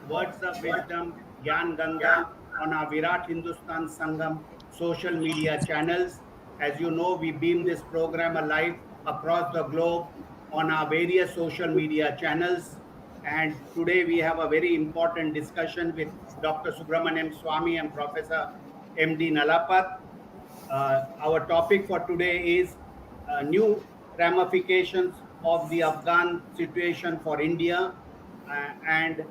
words of wisdom, Gyan Ganga, on our Virat Hindustan Sangam social media channels. As you know, we beam this program alive across the globe on our various social media channels. And today we have a very important discussion with Dr. Subramanian Swamy and Professor MD Nalapat. Our topic for today is new ramifications of the Afghan situation for India. And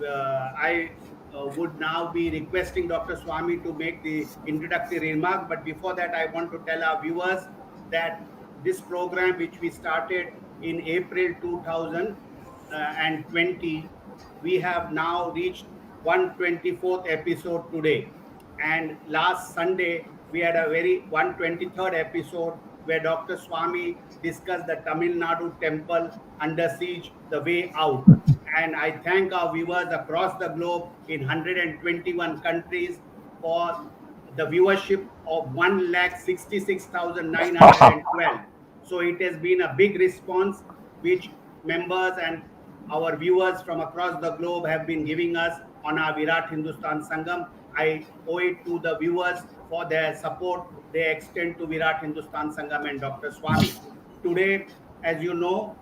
I would now be requesting Dr. Swamy to make the introductory remark. But before that, I want to tell our viewers that this program, which we started in April 2020, we have now reached 124th episode today. And last Sunday, we had a very 123rd episode where Dr. Swamy discussed the Tamil Nadu temple under siege, the way out. And I thank our viewers across the globe in 121 countries for the viewership of 1,66,912. So it has been a big response, which members and our viewers from across the globe have been giving us on our Virat Hindustan Sangam. I owe it to the viewers for their support they extend to Virat Hindustan Sangam and Dr. Swamy. Today, as you know,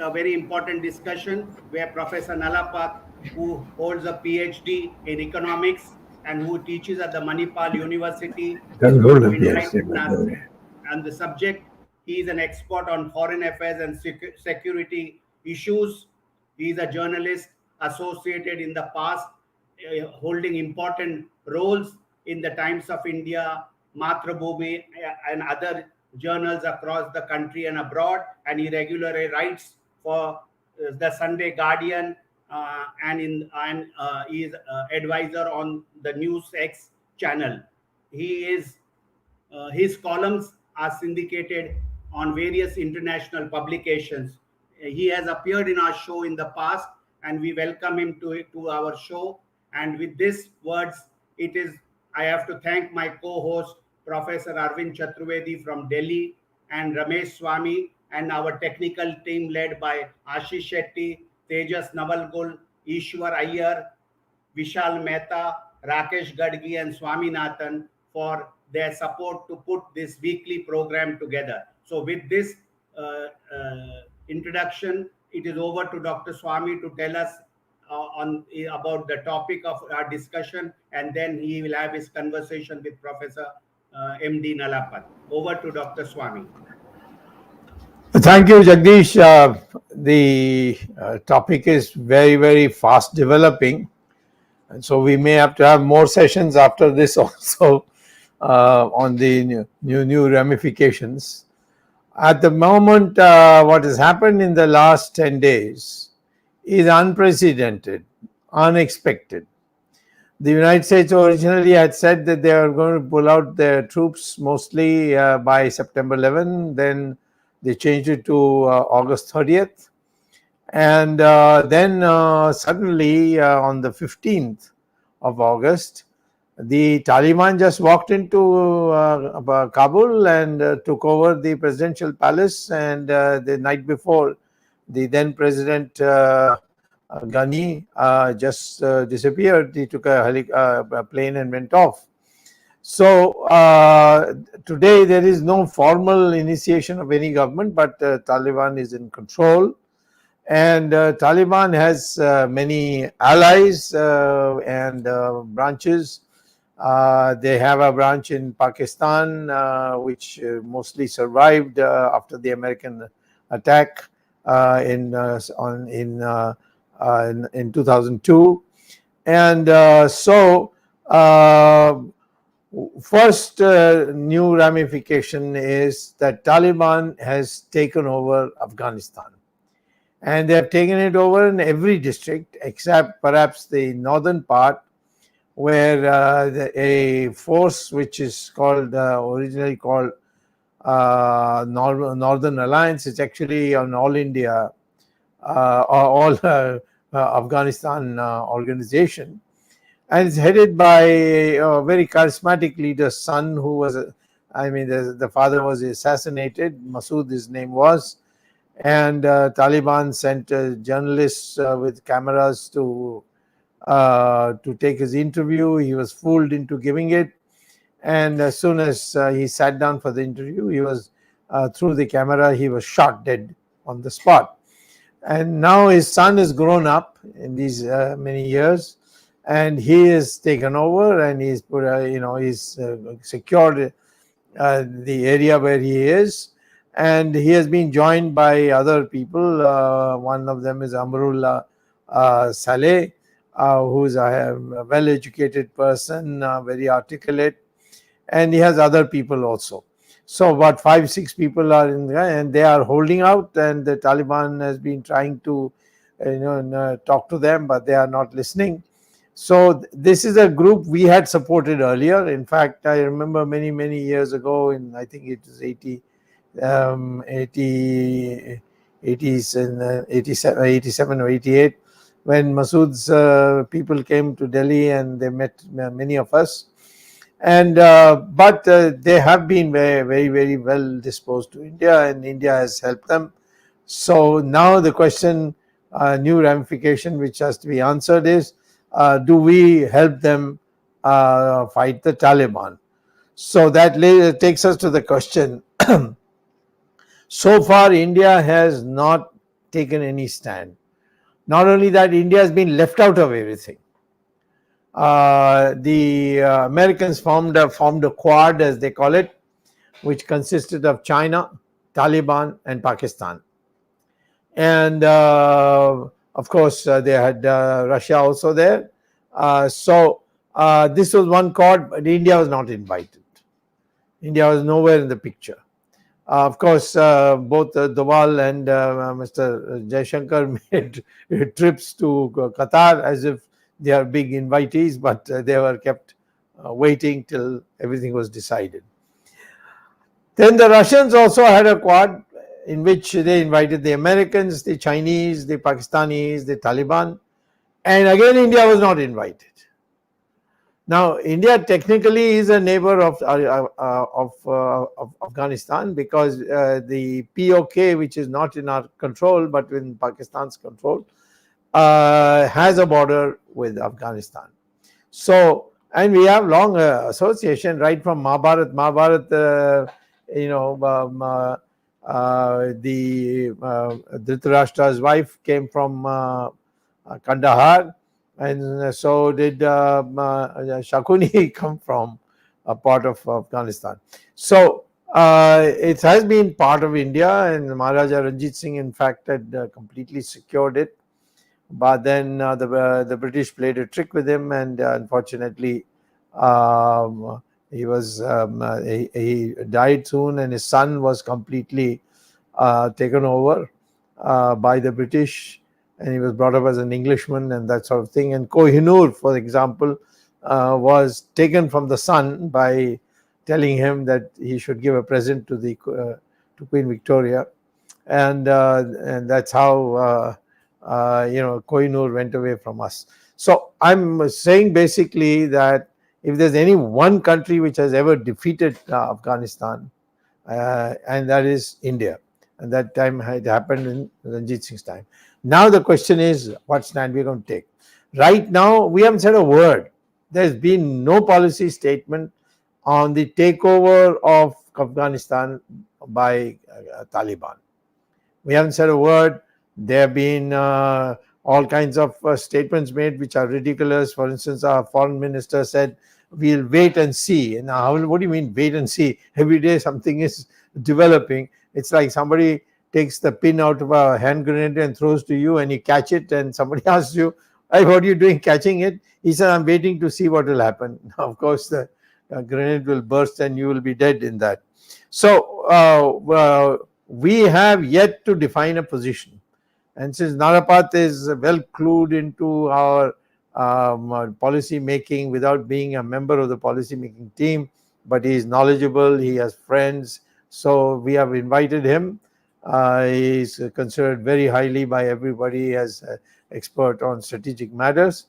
a very important discussion where Professor Nalapat, who holds a PhD in economics and who teaches at the Manipal University, is going to enlighten us on the subject. He is an expert on foreign affairs and security issues. He is a journalist associated in the past, holding important roles in the Times of India, Mathrubhumi, and other journals across the country and abroad. And he regularly writes for the Sunday Guardian, and he is advisor on the News X channel. His columns are syndicated on various international publications. He has appeared in our show in the past, and we welcome him to our show. And with these words, I have to thank my co-host, Professor Arvind Chaturvedi from Delhi, and Ramesh Swamy, and our technical team led by Ashish Shetty, Tejas Navalgul, Ishwar Iyer, Vishal Mehta, Rakesh Gadgi, and Swaminathan for their support to put this weekly program together. So with this introduction, it is over to Dr. Swamy to tell us about the topic of our discussion, and then he will have his conversation with Professor MD Nalapat. Over to Dr. Swamy. Thank you, Jagdish. The topic is very, very fast developing, and so we may have to have more sessions after this also on the new ramifications. At the moment, what has happened in the last 10 days is unprecedented, unexpected. The United States originally had said that they are going to pull out their troops mostly by September 11. Then they changed it to August 30th. And then suddenly on the 15th of August, the Taliban just walked into Kabul and took over the presidential palace. And the night before, the then President Ghani just disappeared. He took a plane and went off. So today there is no formal initiation of any government, but Taliban is in control. And Taliban has many allies and branches. They have a branch in Pakistan, which mostly survived after the American attack in 2002. And first new ramification is that Taliban has taken over Afghanistan. And they have taken it over in every district except perhaps the northern part, where a force which is called originally called Northern Alliance is actually an all India Afghanistan organization, and it's headed by a very charismatic leader's son who was, the father was assassinated. Masood, his name was. And Taliban sent journalists with cameras to to take his interview. He was fooled into giving it. And as soon as he sat down for the interview, he was through the camera, he was shot dead on the spot. And now his son has grown up in these many years, and he is taken over, and he's put, he's secured the area where he is, and he has been joined by other people. One of them is Amrullah Saleh, who's a well-educated person, very articulate, and he has other people also. So about 5-6 people are in there, and they are holding out, and the Taliban has been trying to talk to them, but they are not listening. So this is a group we had supported earlier. In fact, I remember many years ago, in I think it was 80s and 87 or 88, when Masood's people came to Delhi, and they met many of us. And but they have been very well disposed to India, and India has helped them. So now the question, new ramification which has to be answered is, do we help them fight the Taliban? So that takes us to the question. So far, India has not taken any stand. Not only that, India has been left out of everything. The Americans formed a quad, as they call it, which consisted of China, Taliban, and Pakistan. And of course, they had Russia also there. So this was one quad, but India was not invited. India was nowhere in the picture. Of course, both Doval and Mr. Jaishankar made trips to Qatar as if they are big invitees, but they were kept waiting till everything was decided. Then the Russians also had a quad in which they invited the Americans, the Chinese, the Pakistanis, the Taliban, and again India was not invited. Now, India technically is a neighbor of Afghanistan, because the POK, which is not in our control but in Pakistan's control, has a border with Afghanistan. So, and we have long association right from Mahabharat. The Dhritarashtra's wife came from Kandahar, and so did Shakuni come from a part of Afghanistan. So it has been part of India, and Maharaja Ranjit Singh, in fact, had completely secured it. But then the British played a trick with him, and unfortunately, he died soon, and his son was completely taken over by the British, and he was brought up as an Englishman and that sort of thing. And Kohinoor, for example, was taken from the son by telling him that he should give a present to to Queen Victoria, and that's how Kohinoor went away from us. So I'm saying basically that if there's any one country which has ever defeated Afghanistan, and that is India, and that time had happened in Ranjit Singh's time. Now the question is, what stand we're going to take? Right now, we haven't said a word. There's been no policy statement on the takeover of Afghanistan by Taliban. We haven't said a word. There have been all kinds of statements made which are ridiculous. For instance, our foreign minister said, we'll wait and see. Now, what do you mean wait and see? Every day something is developing. It's like somebody takes the pin out of a hand grenade and throws to you, and you catch it, and somebody asks you, hey, what are you doing catching it? He said, I'm waiting to see what will happen. Now, of course, the grenade will burst and you will be dead in that. So we have yet to define a position. And since Nalapat is well clued into our policy making without being a member of the policy making team, but he is knowledgeable, he has friends, so we have invited him. He is considered very highly by everybody as an expert on strategic matters.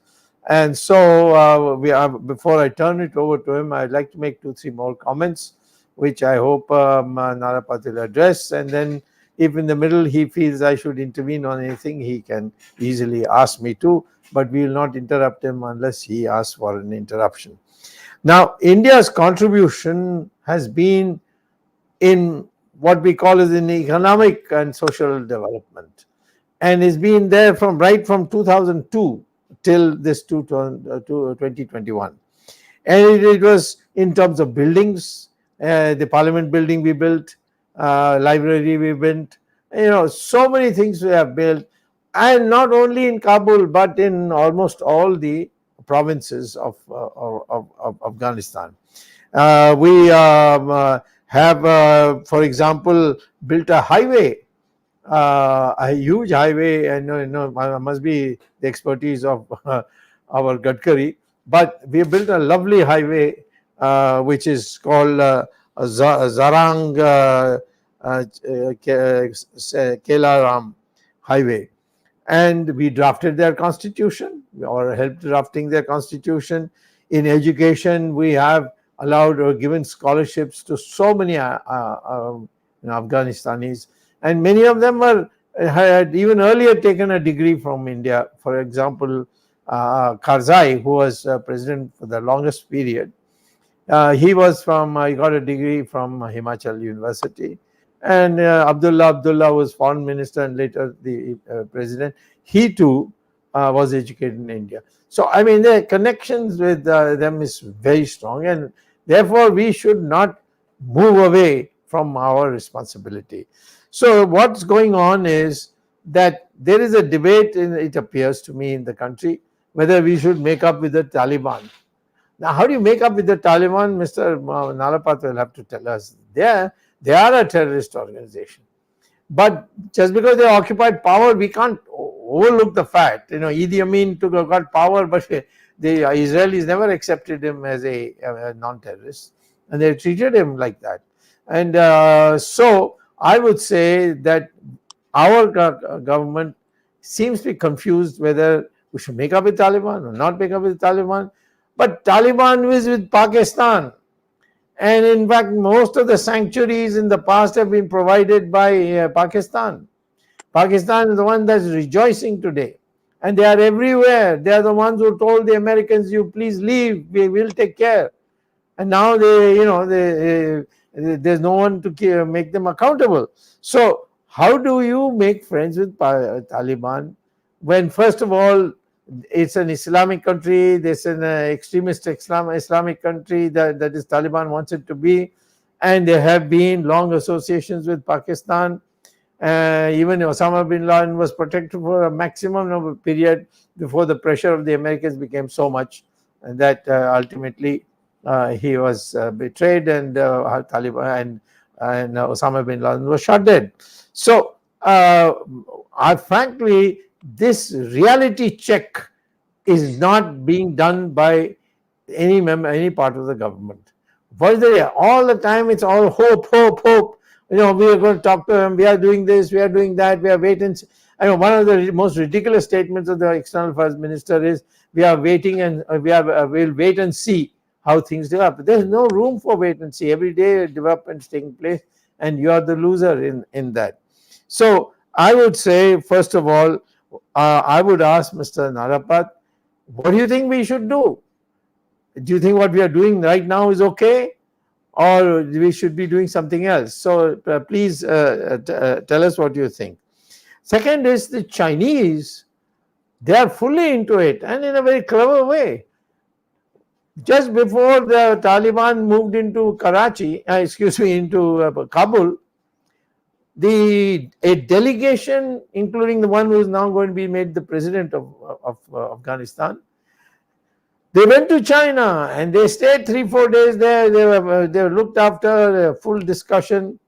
And so before I turn it over to him, I'd like to make 2-3 more comments, which I hope Nalapat will address, and then If in the middle he feels I should intervene on anything, he can easily ask me to, but we will not interrupt him unless he asks for an interruption. Now, India's contribution has been in what we call as in economic and social development, and has been there from right from 2002 till this 2021. And it was in terms of buildings, the parliament building we built, library we built, so many things we have built, and not only in Kabul but in almost all the provinces of Afghanistan. We have, for example, built a highway, a huge highway, and must be the expertise of our Gadkari, but we built a lovely highway which is called Zarang Kelaram Highway, and we drafted their constitution or helped drafting their constitution. In education, we have allowed or given scholarships to so many Afghanistanis, and many of them had even earlier taken a degree from India. For example, Karzai, who was president for the longest period, he got a degree from Himachal University. And Abdullah was foreign minister and later the president. He too was educated in India. So, I mean, the connections with them is very strong, and therefore we should not move away from our responsibility. So, what's going on is that there is a debate, it appears to me, in the country whether we should make up with the Taliban. Now, how do you make up with the Taliban? Mr. Nalapat will have to tell us. They are a terrorist organization. But just because they occupied power, we can't overlook the fact. Idi Amin got power, but the Israelis never accepted him as a non-terrorist, and they treated him like that. And so I would say that our government seems to be confused whether we should make up with Taliban or not make up with Taliban. But Taliban is with Pakistan. And in fact, most of the sanctuaries in the past have been provided by Pakistan. Pakistan is the one that's rejoicing today. And they are everywhere. They are the ones who told the Americans, you please leave, we will take care. And now there's no one to make them accountable. So how do you make friends with Taliban when, first of all, it's an Islamic country, there's an extremist Islamic country that is Taliban wants it to be, and there have been long associations with Pakistan. Even Osama bin Laden was protected for a maximum of a period before the pressure of the Americans became so much that ultimately he was betrayed, and Taliban and Osama bin Laden was shot dead. So frankly, this reality check is not being done by any part of the government. All the time it's all hope. We are going to talk to them, we are doing this, we are doing that, we are waiting. One of the most ridiculous statements of the external affairs minister is, we are waiting and we'll wait and see how things develop. There's no room for wait and see. Every day development is taking place, and you are the loser in that. So I would say, first of all, I would ask Mr. Nalapat, what do you think we should do? Do you think what we are doing right now is okay, or we should be doing something else? So please tell us what you think. Second is the Chinese. They are fully into it, and in a very clever way. Just before the Taliban moved into into Kabul, a delegation, including the one who is now going to be made the president of Afghanistan, they went to China and they stayed 3-4 days there. They were looked after, a full discussion.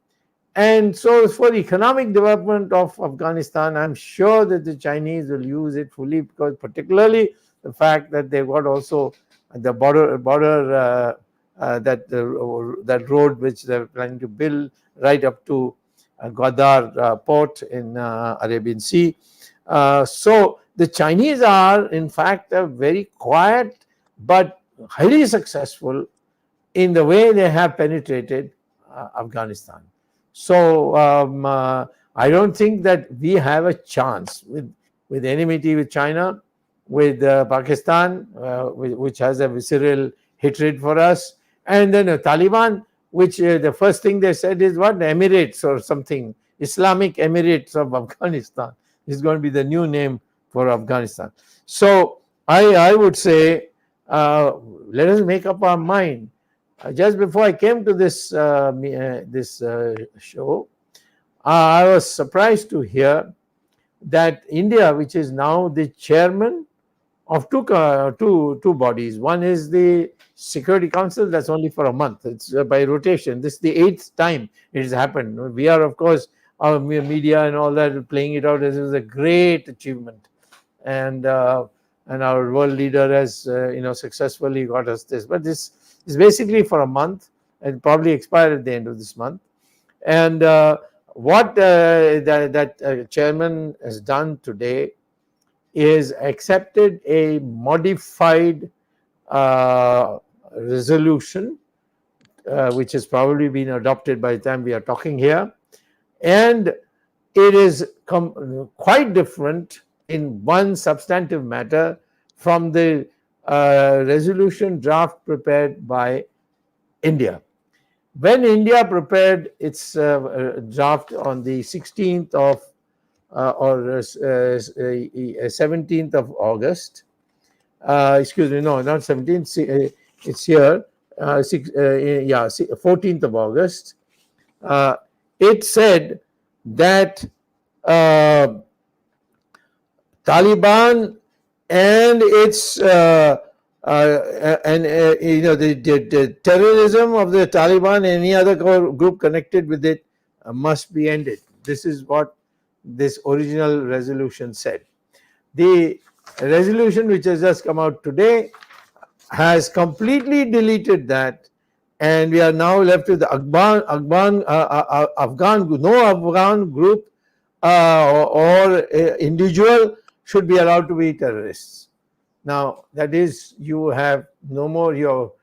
And so for economic development of Afghanistan, I'm sure that the Chinese will use it fully, because particularly the fact that they've got also the border that road which they're planning to build right up to Gwadar port in Arabian Sea. So the Chinese are in fact a very quiet but highly successful in the way they have penetrated Afghanistan. So I don't think that we have a chance with enmity with China, with Pakistan, which has a visceral hatred for us, and then Taliban, which the first thing they said is what, Emirates or something, Islamic Emirates of Afghanistan is going to be the new name for Afghanistan. So I would say, let us make up our mind. Just before I came to this show, I was surprised to hear that India, which is now the chairman of two bodies. One is the Security Council. That's only for a month. It's by rotation. This is the 8th time it has happened. We are, of course, our media and all that playing it out as it was a great achievement, and our world leader has successfully got us this. But this is basically for a month and probably expire at the end of this month. And what that chairman has done today is accepted a modified resolution, which has probably been adopted by the time we are talking here, and it is quite different in one substantive matter from the resolution draft prepared by India. When India prepared its draft on the 16th of or 17th of August, excuse me, no, not 17th, it's here, 14th of August, it said that Taliban and its the terrorism of the Taliban and any other group connected with it must be ended. This is what this original resolution said. The resolution which has just come out today has completely deleted that, and we are now left with the Afghan group or individual should be allowed to be terrorists. Now, that is, you have no more, you're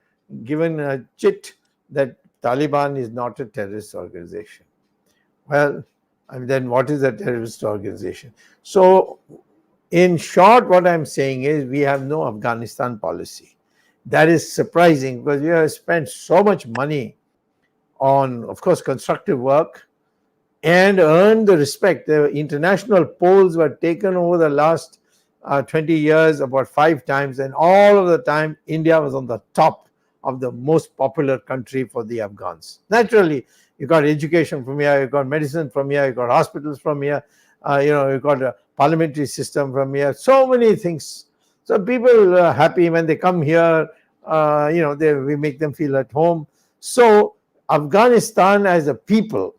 given a chit that Taliban is not a terrorist organization. Well, then what is a terrorist organization? So, in short, what I'm saying is we have no Afghanistan policy. That is surprising because we have spent so much money on, of course, constructive work and earned the respect. The international polls were taken over the last 20 years about 5 times, and all of the time India was on the top of the most popular country for the Afghans. Naturally, you got education from here, you got medicine from here, you got hospitals from here, you got a parliamentary system from here, so many things. So people are happy when they come here, we make them feel at home. So Afghanistan as a people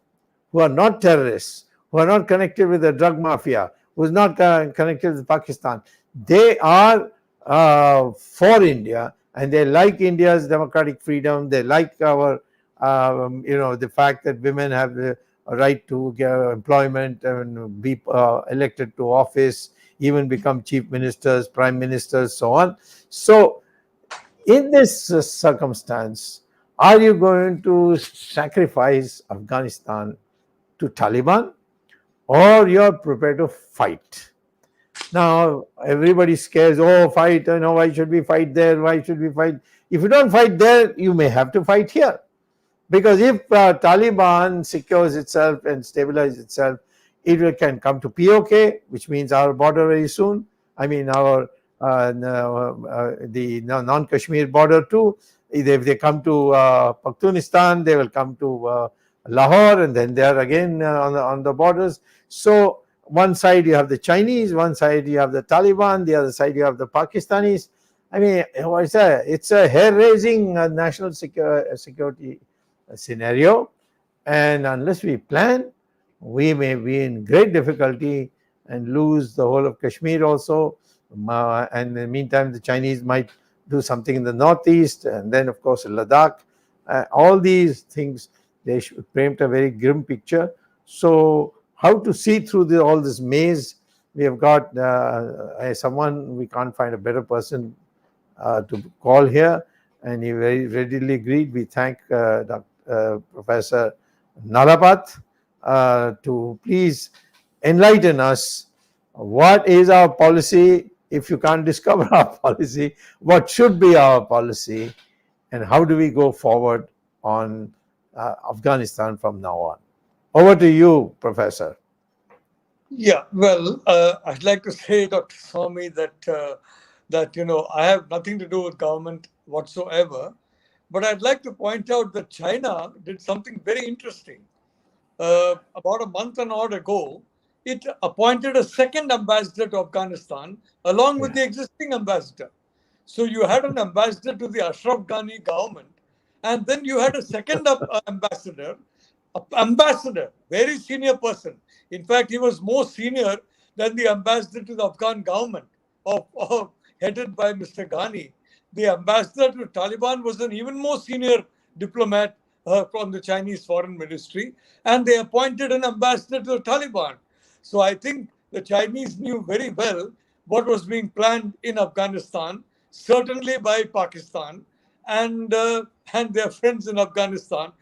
who are not terrorists, who are not connected with the drug mafia, who is not connected with Pakistan, they are for India, and they like India's democratic freedom. They like our, the fact that women have the right to get employment and be elected to office, even become chief ministers, prime ministers, so on. So, in this circumstance, are you going to sacrifice Afghanistan to Taliban, or you're prepared to fight? Now, everybody scares, fight, why should we fight there? Why should we fight? If you don't fight there, you may have to fight here. Because if Taliban secures itself and stabilizes itself, it can come to POK, which means our border very soon. I mean, our the non-Kashmir border too. If they come to Pakhtunistan, they will come to Lahore, and then they are again on the borders. So one side you have the Chinese, one side you have the Taliban, the other side you have the Pakistanis. I mean, it's a hair-raising national security scenario, and unless we plan, we may be in great difficulty and lose the whole of Kashmir also. And in the meantime, the Chinese might do something in the northeast, and then of course Ladakh. All these things, they paint a very grim picture. So how to see through all this maze? We have got someone, we can't find a better person to call here, and he very readily agreed. We thank Professor Nalapat to please enlighten us. What is our policy? If you can't discover our policy, what should be our policy, and how do we go forward on Afghanistan from now on? Over to you, Professor. Yeah, well, I'd like to say, Dr. Swamy, that I have nothing to do with government whatsoever, but I'd like to point out that China did something very interesting. About a month and odd ago, it appointed a second ambassador to Afghanistan along with Yeah. the existing ambassador. So you had an ambassador to the Ashraf Ghani government, and then you had a second ambassador, very senior person. In fact, he was more senior than the ambassador to the Afghan government, headed by Mr. Ghani. The ambassador to Taliban was an even more senior diplomat from the Chinese foreign ministry, and they appointed an ambassador to the Taliban. So I think the Chinese knew very well what was being planned in Afghanistan, certainly by Pakistan and their friends in Afghanistan.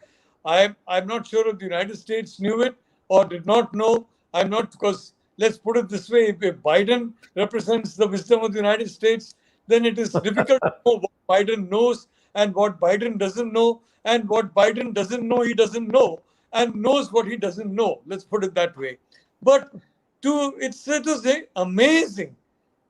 I'm not sure if the United States knew it or did not know. I'm not, because let's put it this way: if Biden represents the wisdom of the United States, then it is difficult to know what Biden knows and what Biden doesn't know, and what Biden doesn't know, he doesn't know, and knows what he doesn't know. Let's put it that way. But it's to say amazing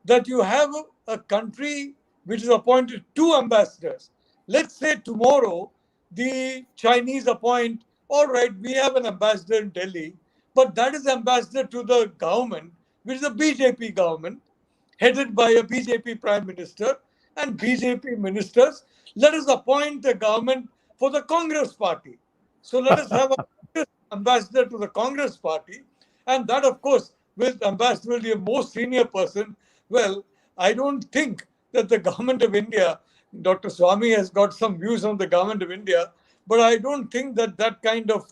that you have a country which has appointed two ambassadors. Let's say tomorrow the Chinese appoint, all right, we have an ambassador in Delhi, but that is ambassador to the government, which is a BJP government, headed by a BJP prime minister and BJP ministers. Let us appoint a government for the Congress party. So let us have a ambassador to the Congress party, and that, of course, with ambassador will be a more senior person. Well, I don't think that the government of India, Dr. Swamy has got some views on the government of India, but I don't think that that kind of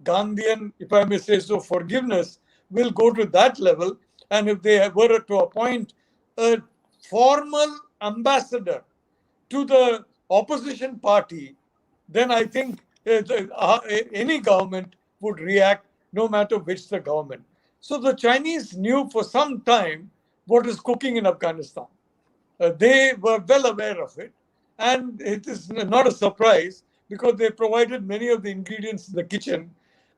Gandhian, if I may say so, forgiveness will go to that level. And if they were to appoint a formal ambassador to the opposition party, then I think any government would react, no matter which the government. So the Chinese knew for some time what is cooking in Afghanistan. They were well aware of it, and it is not a surprise because they provided many of the ingredients in the kitchen,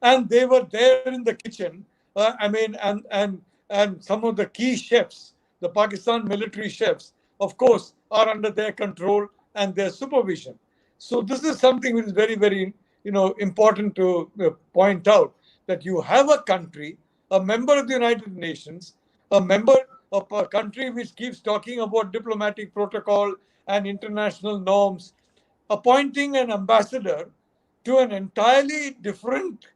and they were there in the kitchen. And some of the key chefs, the Pakistan military chefs, of course, are under their control and their supervision. So this is something which is very, very, important to point out, that you have a country, a member of the United Nations, a member of a country which keeps talking about diplomatic protocol and international norms, appointing an ambassador to an entirely different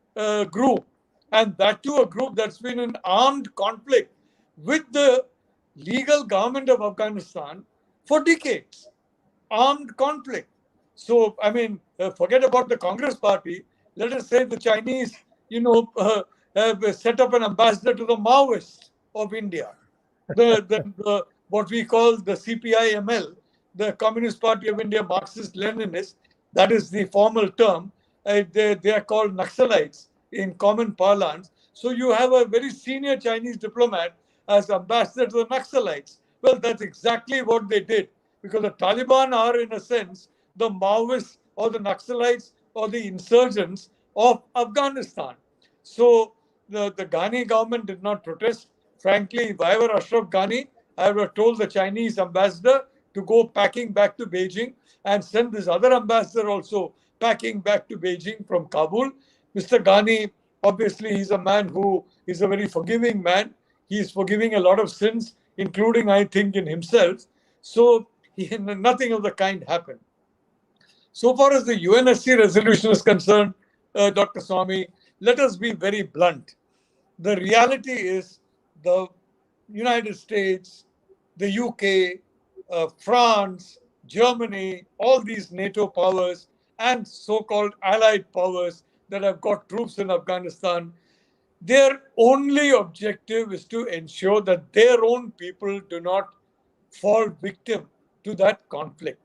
group, and that to a group that's been in armed conflict with the legal government of Afghanistan for decades. Armed conflict. So, forget about the Congress party. Let us say the Chinese, have set up an ambassador to the Maoists of India, the what we call the CPIML, the Communist Party of India, Marxist Leninists. That is the formal term. They are called Naxalites in common parlance. So you have a very senior Chinese diplomat as ambassador to the Naxalites. Well, that's exactly what they did, because the Taliban are, in a sense, the Maoists or the Naxalites or the insurgents of Afghanistan. So the Ghani government did not protest. Frankly, if I were Ashraf Ghani, I would have told the Chinese ambassador to go packing back to Beijing and send this other ambassador also packing back to Beijing from Kabul. Mr. Ghani, obviously, he's a man who is a very forgiving man. He is forgiving a lot of sins, including, I think, in himself. So nothing of the kind happened. So far as the UNSC resolution is concerned, Dr. Swamy, let us be very blunt. The reality is the United States, the UK, France, Germany, all these NATO powers and so-called allied powers that have got troops in Afghanistan, their only objective is to ensure that their own people do not fall victim to that conflict.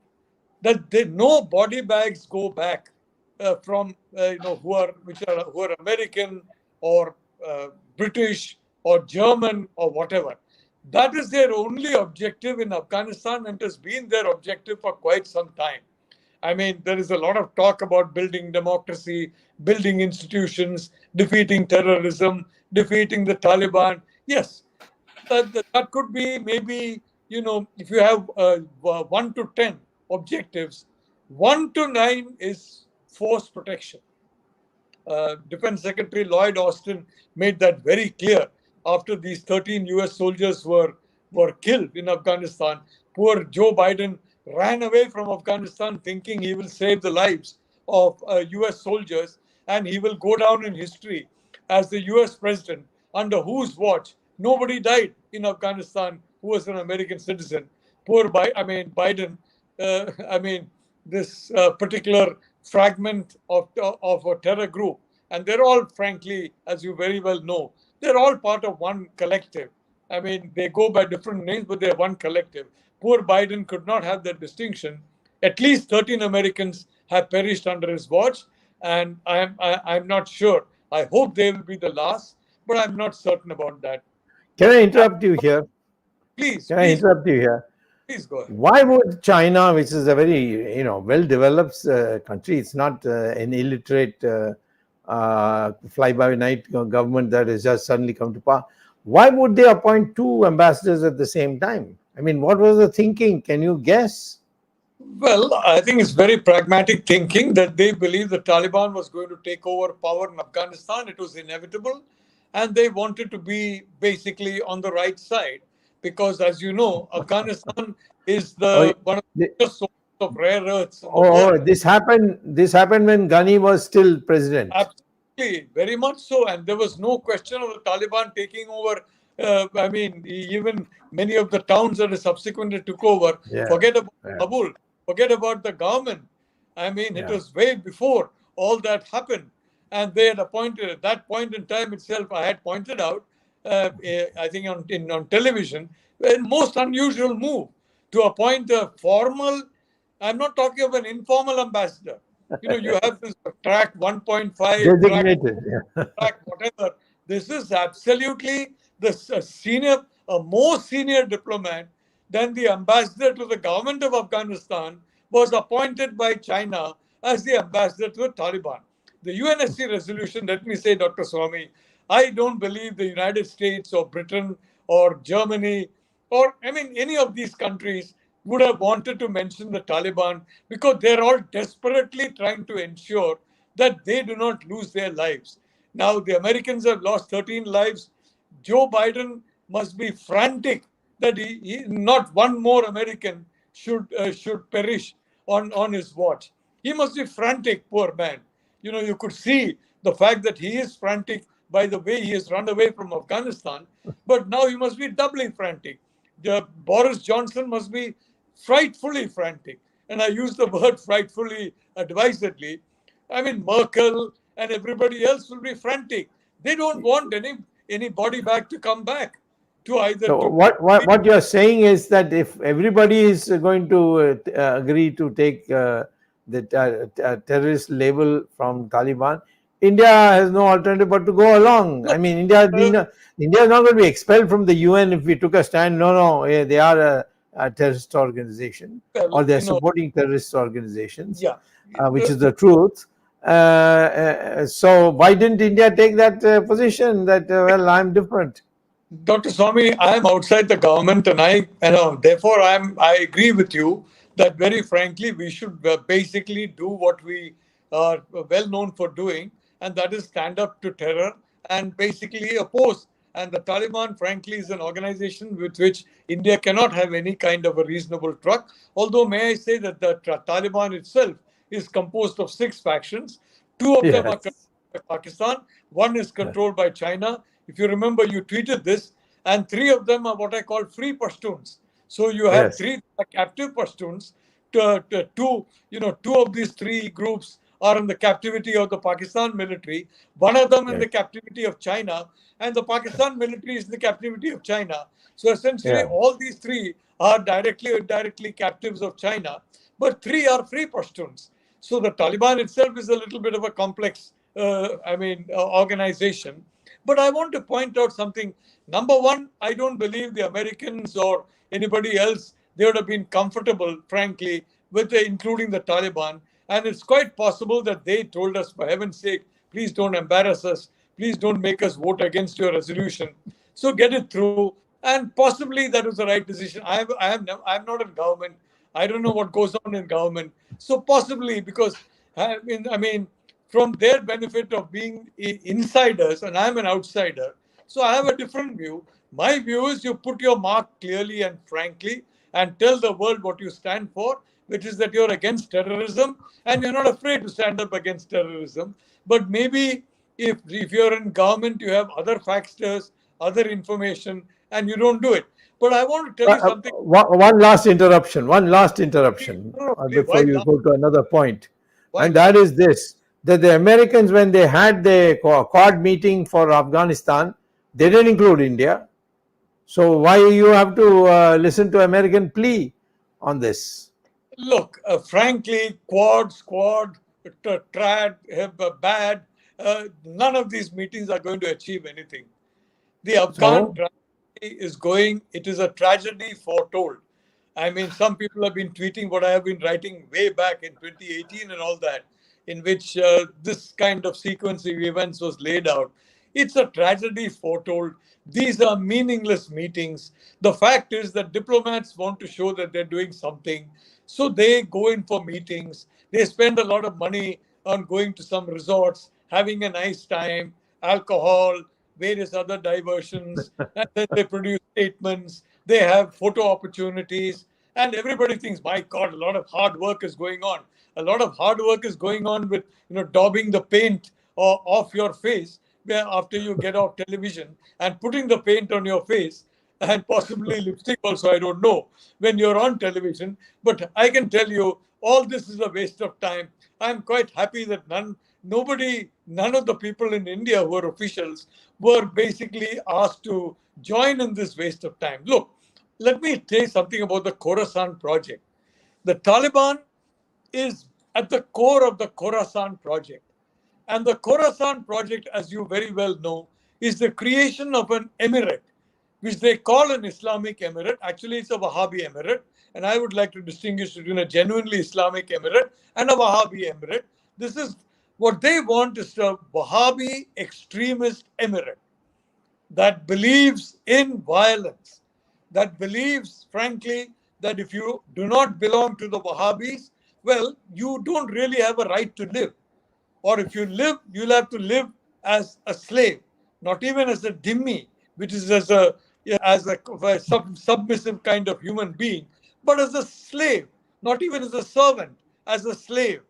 That no body bags go back from who are American or British or German or whatever. That is their only objective in Afghanistan, and has been their objective for quite some time. I mean, there is a lot of talk about building democracy, building institutions, defeating terrorism, defeating the Taliban. Yes, that could be maybe, if you have 1 to 10 objectives, 1 to 9 is force protection. Defense Secretary Lloyd Austin made that very clear after these 13 US soldiers were killed in Afghanistan. Poor Joe Biden ran away from Afghanistan thinking he will save the lives of US soldiers, and he will go down in history as the US president under whose watch nobody died in Afghanistan who was an American citizen. Biden, this particular fragment of a terror group, and they're all, frankly, as you very well know, they're all part of one collective. I mean, they go by different names, but they're one collective. Poor Biden could not have that distinction. At least 13 Americans have perished under his watch, and I'm not sure. I hope they will be the last, but I'm not certain about that. Can I interrupt you here? Please, Can I interrupt you here? Please go ahead. Why would China, which is a very well-developed country, it's not an illiterate fly-by-night government that has just suddenly come to power, why would they appoint 2 ambassadors at the same time? I mean, what was the thinking? Can you guess? Well, I think it's very pragmatic thinking that they believe the Taliban was going to take over power in Afghanistan. It was inevitable. And they wanted to be basically on the right side. Because, as you know, Afghanistan is one of the biggest sources of rare earths. This happened when Ghani was still president. Absolutely, very much so. And there was no question of the Taliban taking over. Even many of the towns that subsequently took over. Yeah. Forget about Kabul. Forget about the government. It was way before all that happened. And they had appointed, at that point in time itself, I had pointed out, I think on television, a most unusual move to appoint a formal, I'm not talking of an informal ambassador. You have this track 1.5, track whatever. This is absolutely a more senior diplomat than the ambassador to the government of Afghanistan was appointed by China as the ambassador to the Taliban. The UNSC resolution, let me say, Dr. Swamy, I don't believe the United States or Britain or Germany or, any of these countries would have wanted to mention the Taliban, because they're all desperately trying to ensure that they do not lose their lives. Now, the Americans have lost 13 lives. Joe Biden must be frantic that not one more American should perish on his watch. He must be frantic, poor man. You could see the fact that he is frantic by the way he has run away from Afghanistan, but now he must be doubly frantic. Boris Johnson must be frightfully frantic. And I use the word frightfully advisedly. Merkel and everybody else will be frantic. They don't want anybody back to come back to either. So what you're saying is that if everybody is going to agree to take the terrorist label from Taliban, India has no alternative but to go along. India is not going to be expelled from the UN if we took a stand. No, they are a terrorist organization, or they're supporting terrorist organizations, which is the truth. So why didn't India take that position that, I'm different? Dr. Swamy, I am outside the government, and therefore I agree with you that, very frankly, we should basically do what we are well known for doing, and that is stand up to terror and basically oppose. And the Taliban, frankly, is an organization with which India cannot have any kind of a reasonable truck. Although, may I say that the Taliban itself is composed of 6 factions. 2 of them are controlled by Pakistan. 1 is controlled by China. If you remember, you tweeted this. And 3 of them are what I call free Pashtuns. So you have 3 captive Pashtuns. 2 of these 3 groups are in the captivity of the Pakistan military. 1 of them in the captivity of China. And the Pakistan military is in the captivity of China. So essentially, all these 3 are directly or indirectly captives of China. But 3 are free Pashtuns. So the Taliban itself is a little bit of a complex organization. But I want to point out something. Number one, I don't believe the Americans or anybody else, they would have been comfortable, frankly, with including the Taliban. And it's quite possible that they told us, for heaven's sake, please don't embarrass us. Please don't make us vote against your resolution. So get it through. And possibly that was the right decision. I'm not in government. I don't know what goes on in government. So possibly because from their benefit of being insiders, and I'm an outsider, so I have a different view. My view is you put your mark clearly and frankly and tell the world what you stand for, which is that you're against terrorism and you're not afraid to stand up against terrorism. But maybe if you're in government, you have other factors, other information, and you don't do it. But I want to tell you something. One last interruption. One last interruption Why before you not? go to another point, Why and that not? is this: that the Americans, when they had the Quad meeting for Afghanistan, they didn't include India. So why you have to listen to American plea on this? Look, frankly, Quad, Squad, Trad, Bad, none of these meetings are going to achieve anything. The Afghan So tragedy is going, it is a tragedy foretold. I mean, some people have been tweeting what I have been writing way back in 2018 and all that, in which this kind of sequence of events was laid out. It's a tragedy foretold. These are meaningless meetings. The fact is that diplomats want to show that they're doing something. So they go in for meetings. They spend a lot of money on going to some resorts, having a nice time, alcohol, various other diversions, and then they produce statements. They have photo opportunities, and everybody thinks, my God, a lot of hard work is going on. A lot of hard work is going on with daubing the paint off your face after you get off television and putting the paint on your face and possibly lipstick also, I don't know, when you're on television. But I can tell you, all this is a waste of time. I'm quite happy that none of the people in India who are officials were basically asked to join in this waste of time. Look, let me say something about the Khorasan project. The Taliban is at the core of the Khorasan project. And the Khorasan project, as you very well know, is the creation of an emirate, which they call an Islamic emirate. Actually, it's a Wahhabi emirate. And I would like to distinguish between a genuinely Islamic emirate and a Wahhabi emirate. This is what they want, is a Wahhabi extremist emirate that believes in violence, that believes, frankly, that if you do not belong to the Wahhabis, well, you don't really have a right to live. Or if you live, you'll have to live as a slave, not even as a dhimmi, which is as a submissive kind of human being, but as a slave, not even as a servant, as a slave.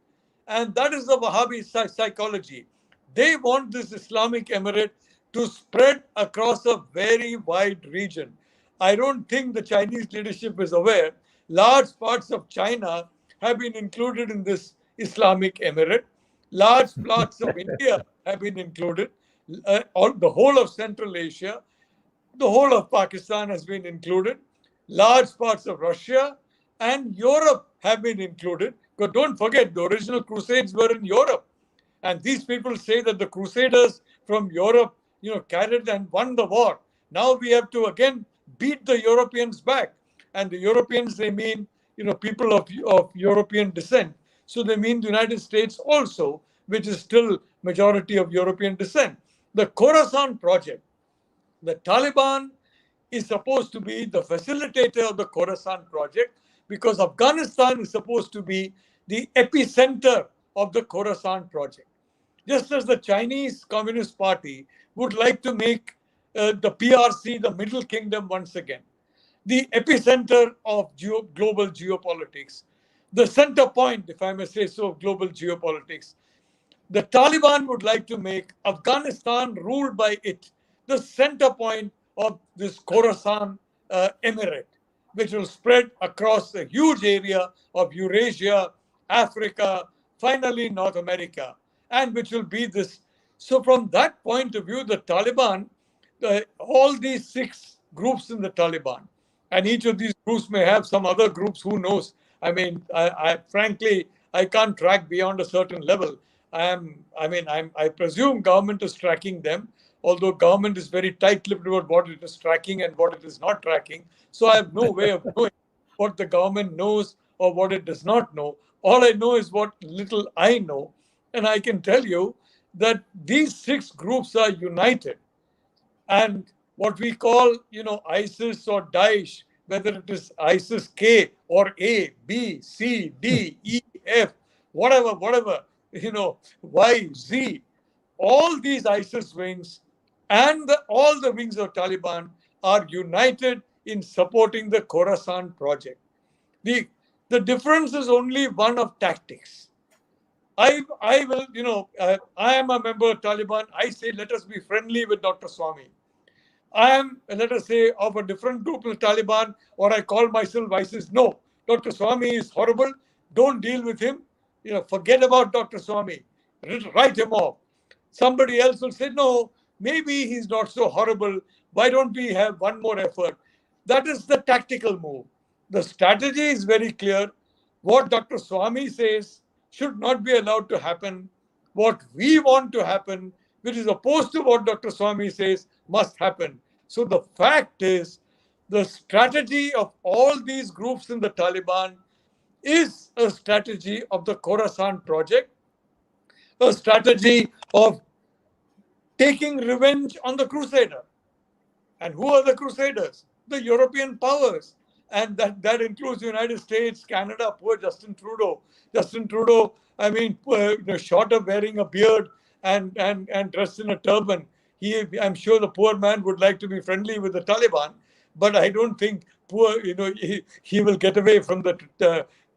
And that is the Wahhabi psychology. They want this Islamic emirate to spread across a very wide region. I don't think the Chinese leadership is aware. Large parts of China have been included in this Islamic emirate. Large parts of India have been included. The whole of Central Asia, the whole of Pakistan has been included. Large parts of Russia and Europe have been included. But don't forget, the original Crusades were in Europe. And these people say that the Crusaders from Europe, carried and won the war. Now we have to again beat the Europeans back. And the Europeans, they mean, people of European descent. So they mean the United States also, which is still majority of European descent. The Khorasan project, the Taliban is supposed to be the facilitator of the Khorasan project because Afghanistan is supposed to be the epicenter of the Khorasan project. Just as the Chinese Communist Party would like to make the PRC the Middle Kingdom once again, the epicenter of global geopolitics, the center point, if I may say so, of global geopolitics. The Taliban would like to make Afghanistan ruled by it the center point of this Khorasan emirate, which will spread across a huge area of Eurasia, Africa, finally North America, and which will be this. So from that point of view, the Taliban, all these 6 groups in the Taliban, and each of these groups may have some other groups, who knows? I mean, frankly, I can't track beyond a certain level. I presume government is tracking them, although government is very tight-lipped about what it is tracking and what it is not tracking. So I have no way of knowing what the government knows or what it does not know. All I know is what little I know. And I can tell you that these 6 groups are united. And what we call, ISIS or Daesh, whether it is ISIS K or A, B, C, D, E, F, whatever, Y, Z, all these ISIS wings and all the wings of Taliban are united in supporting the Khorasan project. The, the difference is only one of tactics. I will, I am a member of Taliban. I say, let us be friendly with Dr. Swamy. I am, let us say, of a different group of Taliban, or I call myself ISIS. No, Dr. Swamy is horrible. Don't deal with him. Forget about Dr. Swamy. Write him off. Somebody else will say, no, maybe he's not so horrible. Why don't we have one more effort? That is the tactical move. The strategy is very clear. What Dr. Swamy says should not be allowed to happen. What we want to happen, which is opposed to what Dr. Swamy says, must happen. So the fact is, the strategy of all these groups in the Taliban is a strategy of the Khorasan project, a strategy of taking revenge on the Crusader. And who are the Crusaders? The European powers. And that includes the United States, Canada, poor Justin Trudeau. Justin Trudeau, short of wearing a beard and dressed in a turban, I'm sure the poor man would like to be friendly with the Taliban, but I don't think he will get away from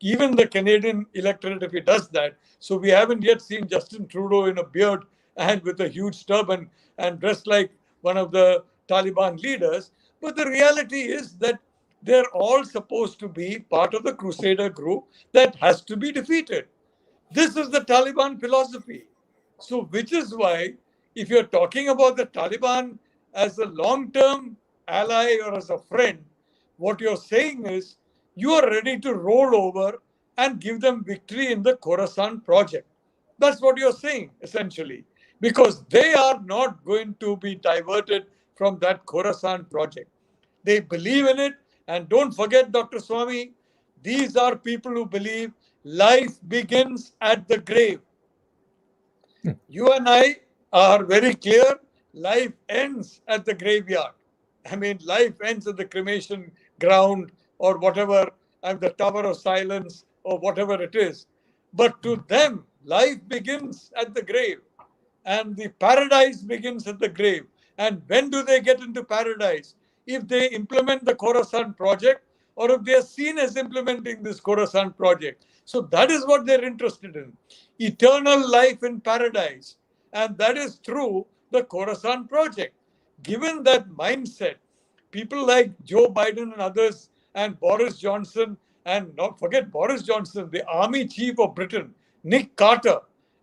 even the Canadian electorate if he does that. So we haven't yet seen Justin Trudeau in a beard and with a huge turban and dressed like one of the Taliban leaders. But the reality is that they're all supposed to be part of the Crusader group that has to be defeated. This is the Taliban philosophy. So, which is why, if you're talking about the Taliban as a long-term ally or as a friend, what you're saying is you are ready to roll over and give them victory in the Khorasan project. That's what you're saying, essentially, because they are not going to be diverted from that Khorasan project. They believe in it. And don't forget, Dr. Swamy, these are people who believe life begins at the grave. You and I are very clear, life ends at the graveyard. I mean, life ends at the cremation ground or whatever, and the Tower of Silence or whatever it is. But to them, life begins at the grave. And the paradise begins at the grave. And when do they get into paradise? If they implement the Khorasan project or if they are seen as implementing this Khorasan project. So that is what they're interested in. Eternal life in paradise. And that is through the Khorasan project. Given that mindset, people like Joe Biden and others and Boris Johnson, and not forget Boris Johnson, the army chief of Britain, Nick Carter.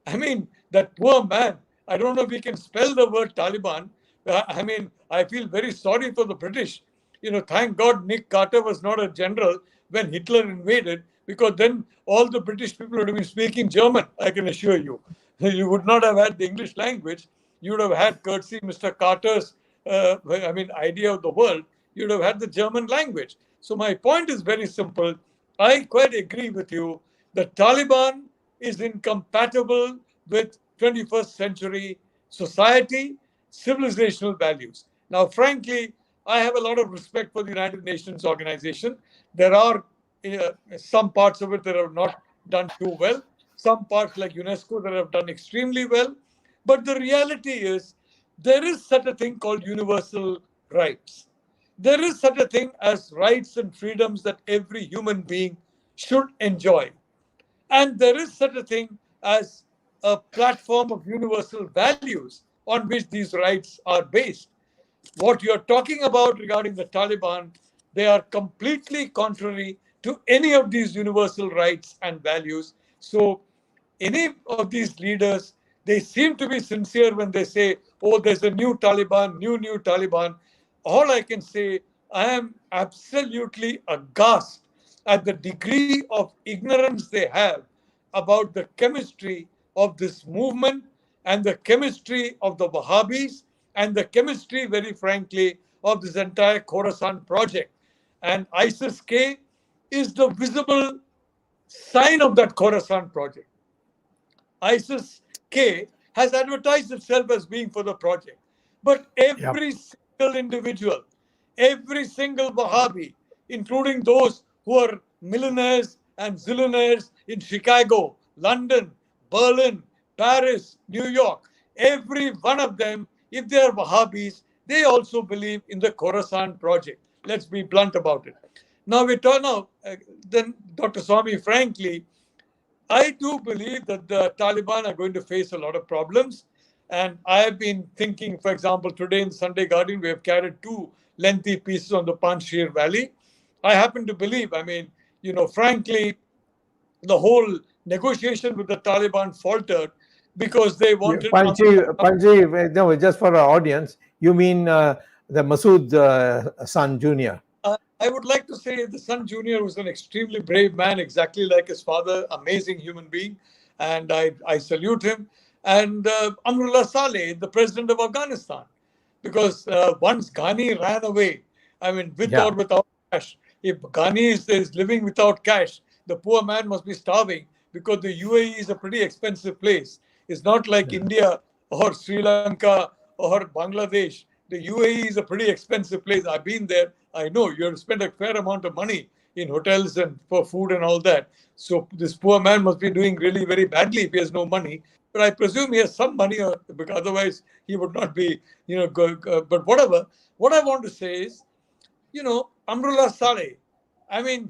I mean, that poor man. I don't know if he can spell the word Taliban. I feel very sorry for the British. Thank God Nick Carter was not a general when Hitler invaded, because then all the British people would have been speaking German, I can assure you. You would not have had the English language. You would have had, courtesy Mr. Carter's idea of the world, you would have had the German language. So my point is very simple. I quite agree with you. The Taliban is incompatible with 21st century society, civilizational values. Now, frankly, I have a lot of respect for the United Nations organization. There are some parts of it that have not done too well, some parts like UNESCO that have done extremely well. But the reality is, there is such a thing called universal rights. There is such a thing as rights and freedoms that every human being should enjoy. And there is such a thing as a platform of universal values on which these rights are based. What you're talking about regarding the Taliban, they are completely contrary to any of these universal rights and values. So any of these leaders, they seem to be sincere when they say, oh, there's a new Taliban, new Taliban. All I can say, I am absolutely aghast at the degree of ignorance they have about the chemistry of this movement and the chemistry of the Wahhabis and the chemistry, very frankly, of this entire Khorasan project. And ISIS-K is the visible sign of that Khorasan project. ISIS-K has advertised itself as being for the project. But every single individual, every single Wahhabi, including those who are millionaires and zillionaires in Chicago, London, Berlin, Paris, New York, every one of them, if they are Wahhabis, they also believe in the Khorasan project. Let's be blunt about it. Now we turn out, then Dr. Swamy, frankly, I do believe that the Taliban are going to face a lot of problems. And I have been thinking, for example, today in Sunday Guardian, we have carried two lengthy pieces on the Panjshir Valley. I happen to believe, frankly, the whole negotiation with the Taliban faltered because they wanted. Panji, no, just for our audience, you mean the Masood son junior? I would like to say the son junior was an extremely brave man, exactly like his father, amazing human being, and I salute him. And Amrullah Saleh, the president of Afghanistan, because once Ghani ran away, with or without cash. If Ghani is living without cash, the poor man must be starving because the UAE is a pretty expensive place. It's not like India or Sri Lanka or Bangladesh. The UAE is a pretty expensive place. I've been there. I know you have to spend a fair amount of money in hotels and for food and all that. So this poor man must be doing really very badly if he has no money. But I presume he has some money, because otherwise he would not be, but whatever. What I want to say is, Amrullah Saleh,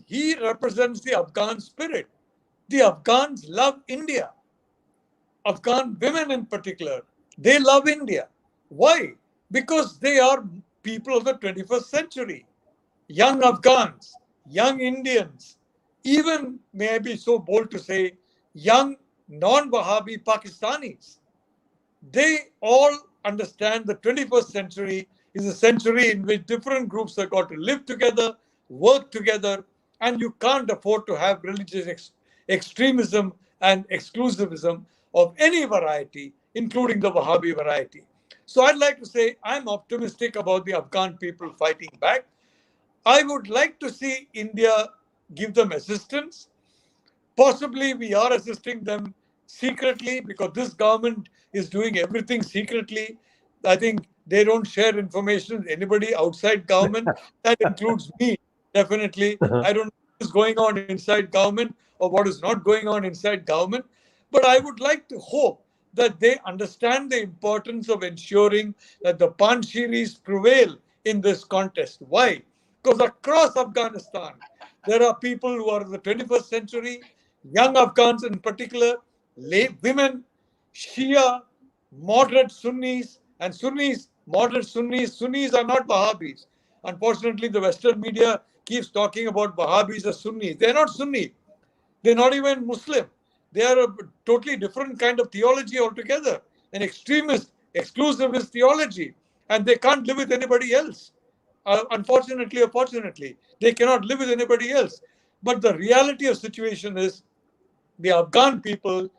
he represents the Afghan spirit. The Afghans love India. Afghan women in particular, they love India. Why? Because they are people of the 21st century. Young Afghans, young Indians, even, may I be so bold to say, young non-Wahhabi Pakistanis. They all understand the 21st century is a century in which different groups have got to live together, work together, and you can't afford to have religious extremism and exclusivism of any variety, including the Wahhabi variety. So I'd like to say I'm optimistic about the Afghan people fighting back. I would like to see India give them assistance. Possibly we are assisting them secretly because this government is doing everything secretly. I think they don't share information with anybody outside government. That includes me, definitely. I don't know what is going on inside government or what is not going on inside government. But I would like to hope that they understand the importance of ensuring that the Panjshiris prevail in this contest. Why? Because across Afghanistan, there are people who are in the 21st century, young Afghans in particular, women, Shia, moderate Sunnis, and Sunnis, moderate Sunnis. Sunnis are not Wahhabis. Unfortunately, the Western media keeps talking about Wahhabis as Sunnis. They're not Sunni. They're not even Muslim. They are a totally different kind of theology altogether, an extremist, exclusivist theology, and they can't live with anybody else. Unfortunately or fortunately, they cannot live with anybody else. But the reality of the situation is the Afghan people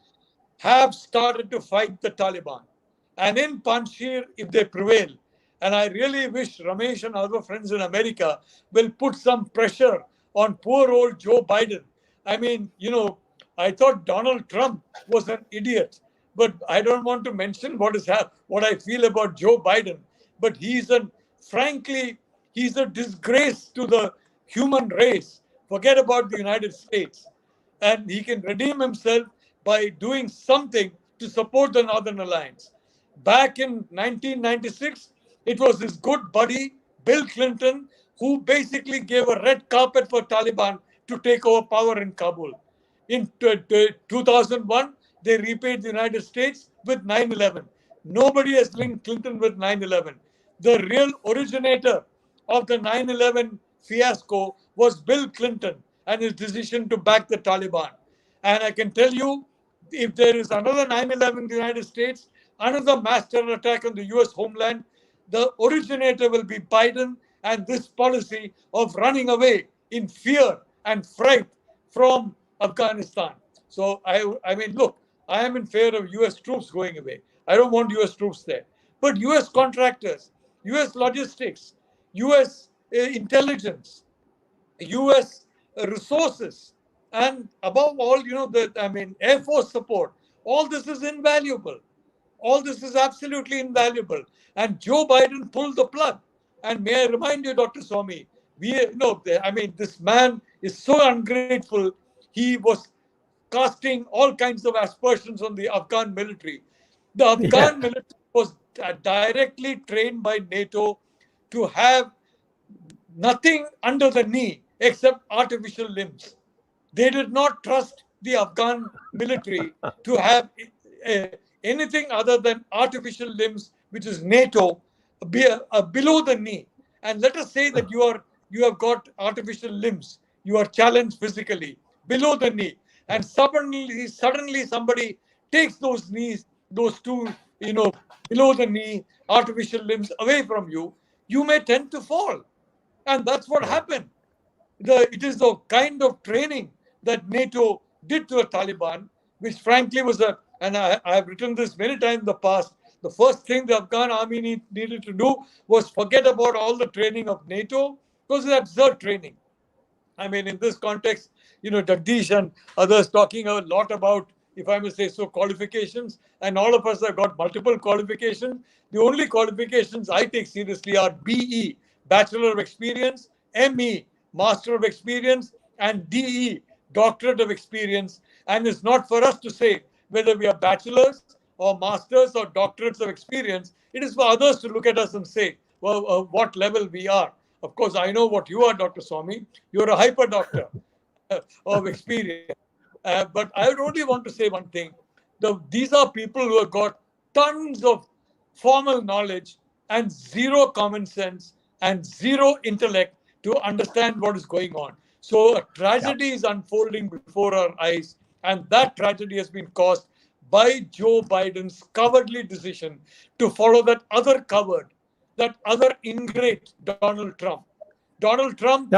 have started to fight the Taliban. And in Panjshir, if they prevail, and I really wish Ramesh and other friends in America will put some pressure on poor old Joe Biden. I thought Donald Trump was an idiot, but I don't want to mention what I feel about Joe Biden. But frankly, he's a disgrace to the human race. Forget about the United States. And he can redeem himself by doing something to support the Northern Alliance. Back in 1996, it was his good buddy, Bill Clinton, who basically gave a red carpet for Taliban to take over power in Kabul. In 2001, they repaid the United States with 9/11. Nobody has linked Clinton with 9/11. The real originator of the 9/11 fiasco was Bill Clinton and his decision to back the Taliban. And I can tell you, if there is another 9/11 in the United States, another mass terror attack on the US homeland, the originator will be Biden and this policy of running away in fear and fright from Afghanistan. So, look, I am in favor of US troops going away. I don't want US troops there. But US contractors, US logistics, US intelligence, US resources, and above all, Air Force support. All this is invaluable. All this is absolutely invaluable. And Joe Biden pulled the plug. And may I remind you, Dr. Swamy, this man is so ungrateful. He was casting all kinds of aspersions on the Afghan military. The Yeah. Afghan military was directly trained by NATO to have nothing under the knee except artificial limbs. They did not trust the Afghan military to have anything other than artificial limbs, which is NATO, below the knee. And let us say that you have got artificial limbs, you are challenged physically below the knee, and suddenly somebody takes those knees, those two, below the knee artificial limbs away from you, you may tend to fall. And that's what happened. It is the kind of training that NATO did to the Taliban, which frankly was and I have written this many times in the past, the first thing the Afghan army needed to do was forget about all the training of NATO, because it's absurd training. I mean, in this context, Jagdish and others talking a lot about, if I may say so, qualifications, and all of us have got multiple qualifications. The only qualifications I take seriously are BE, Bachelor of Experience, ME, Master of Experience, and DE, Doctorate of Experience. And it's not for us to say whether we are bachelors or masters or doctorates of experience. It is for others to look at us and say, well, what level we are. Of course, I know what you are, Dr. Swamy. You're a hyper doctor of experience. But I would only want to say one thing. These are people who have got tons of formal knowledge and zero common sense and zero intellect to understand what is going on. So a tragedy is unfolding before our eyes, and that tragedy has been caused by Joe Biden's cowardly decision to follow that other coward, that other ingrate, Donald Trump. Donald Trump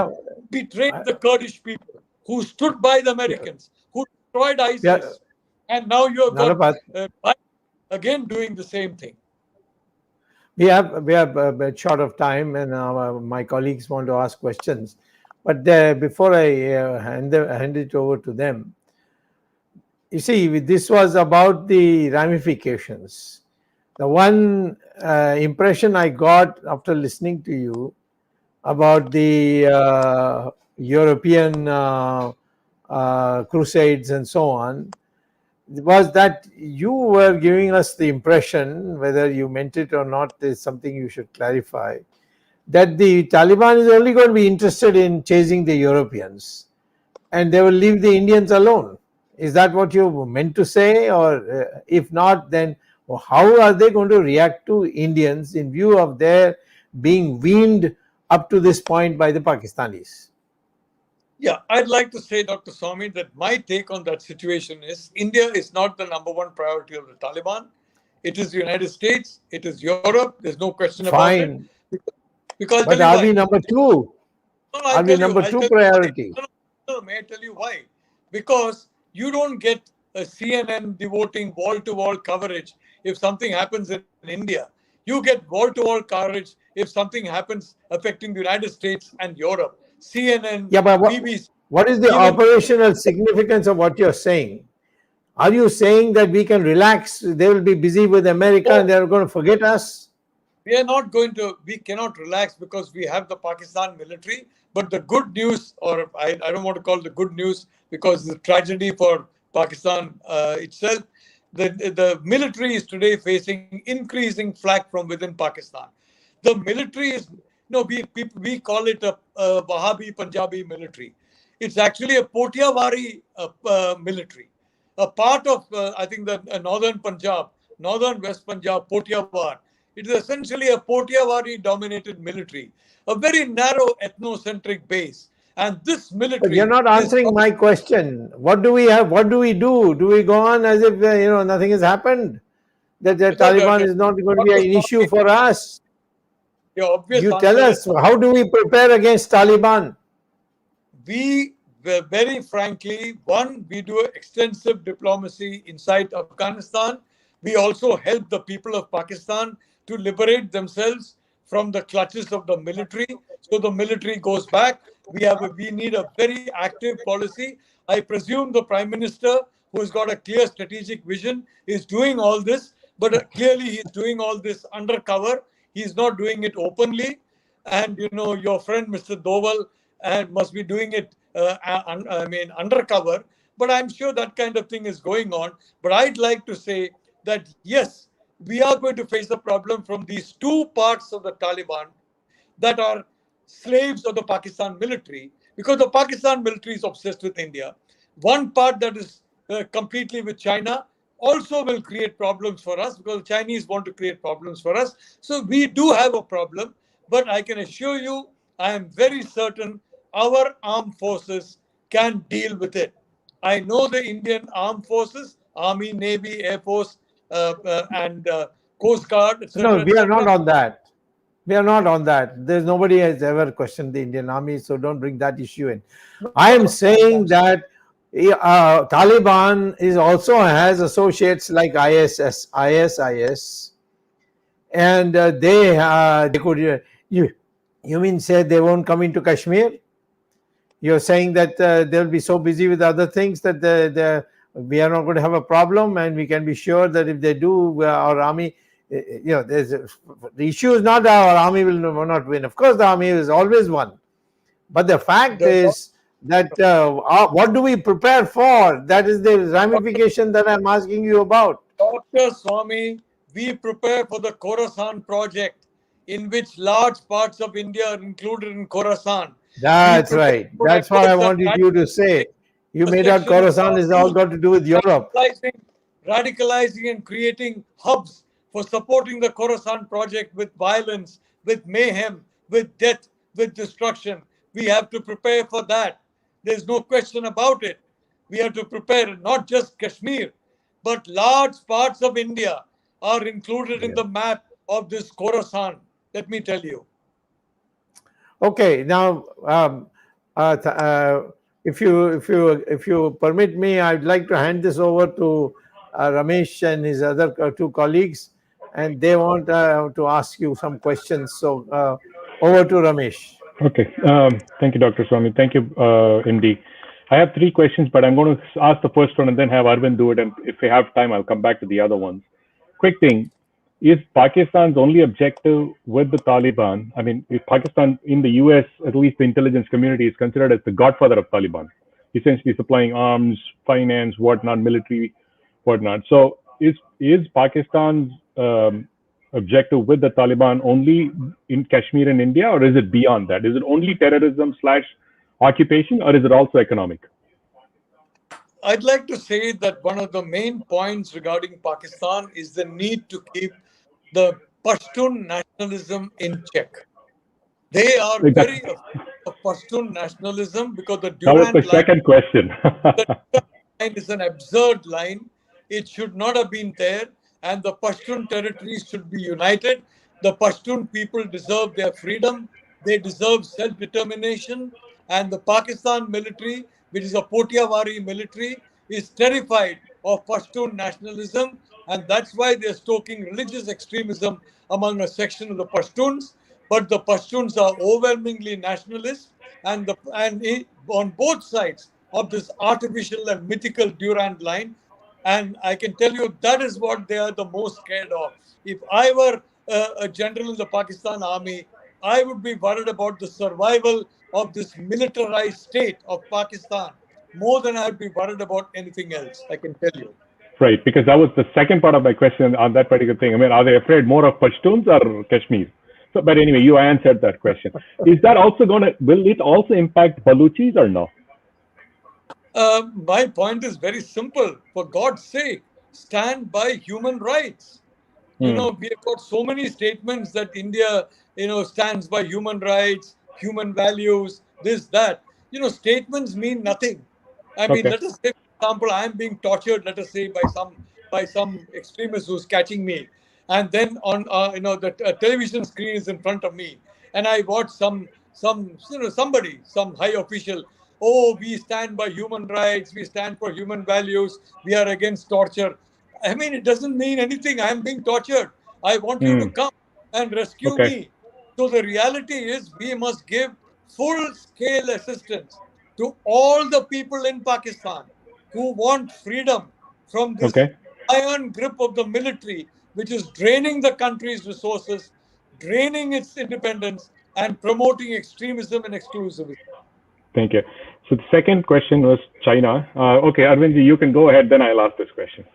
betrayed the Kurdish people who stood by the Americans, who destroyed ISIS. And now you have got Biden again doing the same thing. We have a short of time, and my colleagues want to ask questions. But before I hand it over to them, you see, this was about the ramifications. The one impression I got after listening to you about the European crusades and so on was that you were giving us the impression, whether you meant it or not is something you should clarify, that the Taliban is only going to be interested in chasing the Europeans and they will leave the Indians alone. Is that what you meant to say? Or if not, then how are they going to react to Indians in view of their being weaned up to this point by the Pakistanis? Yeah, I'd like to say, Dr. Swamy, that my take on that situation is India is not the number one priority of the Taliban. It is the United States. It is Europe. There's no question about it. Because but are we number two? No, are we number two priority? No, may I tell you why? Because you don't get a CNN devoting wall-to-wall coverage if something happens in India. You get wall-to-wall coverage if something happens affecting the United States and Europe. CNN, yeah, but BBC. What is the operational significance of what you're saying? Are you saying that we can relax? They will be busy with America and they're going to forget us? We cannot relax because we have the Pakistan military. But the good news, or I don't want to call it the good news because it's a tragedy for Pakistan itself. The military is today facing increasing flak from within Pakistan. The military is, we call it a Wahhabi Punjabi military. It's actually a Potiawari military. A part of, I think, the northern Punjab, northern West Punjab, Potiawar. It is essentially a Potiawari dominated military, a very narrow ethnocentric base. And this military. But you're not answering my question. What do we have? What do we do? Do we go on as if nothing has happened? That the Taliban is not going to be an issue for us? You tell us, how do we prepare against Taliban? We very frankly, one, we do extensive diplomacy inside Afghanistan. We also help the people of Pakistan to liberate themselves from the clutches of the military. So the military goes back. We need a very active policy. I presume the Prime Minister, who has got a clear strategic vision, is doing all this, but clearly he's doing all this undercover. He's not doing it openly. And your friend Mr. Doval and must be doing it undercover, but I'm sure that kind of thing is going on. But I'd like to say that yes, we are going to face the problem from these two parts of the Taliban that are slaves of the Pakistan military, because the Pakistan military is obsessed with India. One part that is completely with China also will create problems for us, because the Chinese want to create problems for us. So we do have a problem, but I can assure you, I am very certain our armed forces can deal with it. I know the Indian armed forces, Army, Navy, Air Force, and Coast Guard, No, etc., we are not etc. on that. We are not on that. There's nobody has ever questioned the Indian army, so don't bring that issue in. I am saying that Taliban is also has associates like ISIS, and they could. You mean say they won't come into Kashmir? You're saying that they'll be so busy with other things that we are not going to have a problem, and we can be sure that if they do, our army, the issue is not our army will not win. Of course, the army is always won, but the fact is that what do we prepare for? That is the ramification that I'm asking you about. Dr. Swamy, we prepare for the Khorasan project, in which large parts of India are included in Khorasan. That's right. That's what I wanted you to say. You made out Khorasan is all got to do with Europe. Radicalizing and creating hubs for supporting the Khorasan project with violence, with mayhem, with death, with destruction. We have to prepare for that. There's no question about it. We have to prepare not just Kashmir, but large parts of India are included in the map of this Khorasan. Let me tell you. Okay, now if you permit me, I'd like to hand this over to Ramesh and his other two colleagues, and they want to ask you some questions. So over to Ramesh. Okay. Thank you, Dr. Swamy. Thank you, MD. I have three questions, but I'm going to ask the first one and then have Arvind do it. And if we have time, I'll come back to the other ones. Quick thing. Is Pakistan's only objective with the Taliban? I mean, if Pakistan in the US, at least the intelligence community, is considered as the godfather of Taliban, essentially supplying arms, finance, whatnot, military, whatnot. So is Pakistan's objective with the Taliban only in Kashmir and India, or is it beyond that? Is it only terrorism / occupation, or is it also economic? I'd like to say that one of the main points regarding Pakistan is the need to keep the Pashtun nationalism in check. They are very afraid of Pashtun nationalism because the That was the second question. the line is an absurd line. It should not have been there, and the Pashtun territories should be united. The Pashtun people deserve their freedom. They deserve self-determination, and the Pakistan military, which is a Potiawari military, is terrified of Pashtun nationalism, and that's why they're stoking religious extremism among a section of the Pashtuns. But the Pashtuns are overwhelmingly nationalist, and on both sides of this artificial and mythical Durand line. And I can tell you that is what they are the most scared of. If I were a general in the Pakistan army, I would be worried about the survival of this militarized state of Pakistan more than I'd be worried about anything else, I can tell you. Right, because that was the second part of my question on that particular thing. I mean, are they afraid more of Pashtuns or Kashmir? So, but anyway, you answered that question. Is that also will it also impact Baluchis or no? My point is very simple. For God's sake, stand by human rights. We have got so many statements that India, stands by human rights, human values, this, that. Statements mean nothing. I mean, let us say, for example, I am being tortured, let us say, by some extremist who's catching me, and then on the television screen is in front of me, and I watch some high official oh, we stand by human rights, we stand for human values, we are against torture. I mean, it doesn't mean anything. I am being tortured. I want you to Hmm. come and rescue Okay. me. So the reality is we must give full scale assistance to all the people in Pakistan who want freedom from this Okay. iron grip of the military, which is draining the country's resources, draining its independence, and promoting extremism and exclusivism. Thank you. So the second question was China. Okay, Arvindji, you can go ahead. Then I'll ask this question.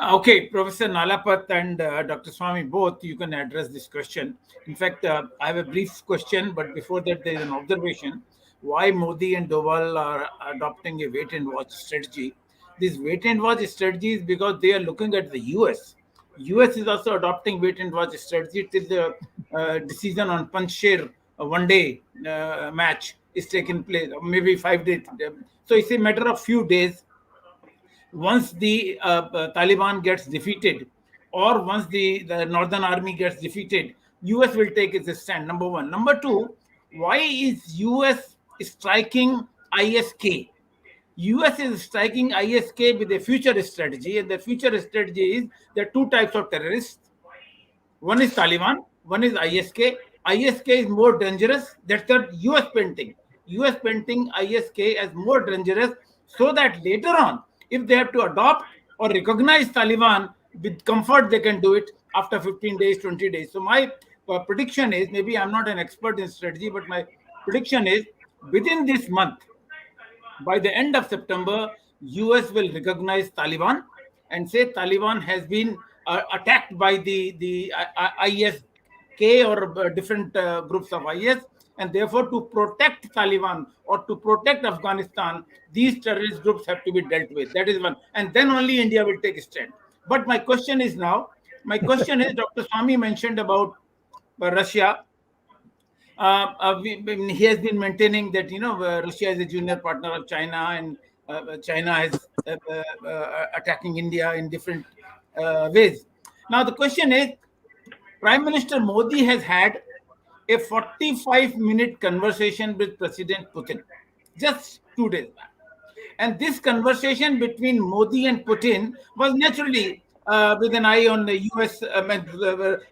Okay, Professor Nalapat and Dr. Swamy, both you can address this question. In fact, I have a brief question, but before that, there is an observation. Why Modi and Doval are adopting a wait and watch strategy? This wait and watch strategy is because they are looking at the US. US is also adopting wait and watch strategy till the decision on Panjshir one day match is taken place, maybe 5 days. So it's a matter of few days. Once the Taliban gets defeated, or once the Northern Army gets defeated, US will take its stand. Number one. Number two, why is US striking ISK? US is striking ISK with a future strategy, and the future strategy is there are two types of terrorists. One is Taliban, one is ISK. ISK is more dangerous. That's the US painting. US painting ISK as more dangerous so that later on, if they have to adopt or recognize Taliban with comfort, they can do it after 15 days, 20 days. So my prediction is, maybe I'm not an expert in strategy, but my prediction is within this month, by the end of September, US will recognize Taliban and say Taliban has been attacked by the ISK or different groups of IS, and therefore to protect Taliban or to protect Afghanistan, these terrorist groups have to be dealt with. That is one, and then only India will take a stand. But my question is now, Dr. Swamy mentioned about Russia. He has been maintaining that Russia is a junior partner of China, and China is attacking India in different ways. Now the question is, Prime Minister Modi has had a 45-minute conversation with President Putin just 2 days back. And this conversation between Modi and Putin was naturally with an eye on the US,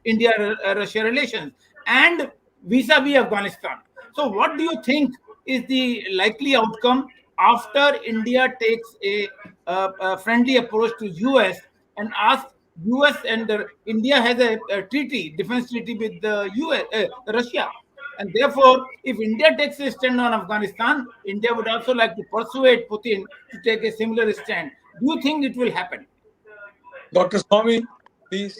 India-Russia relations and vis-a-vis Afghanistan. So, what do you think is the likely outcome after India takes a friendly approach to US and asks US and India has a treaty, defense treaty with the US, Russia. And therefore, if India takes a stand on Afghanistan, India would also like to persuade Putin to take a similar stand. Do you think it will happen? Dr. Swamy, please.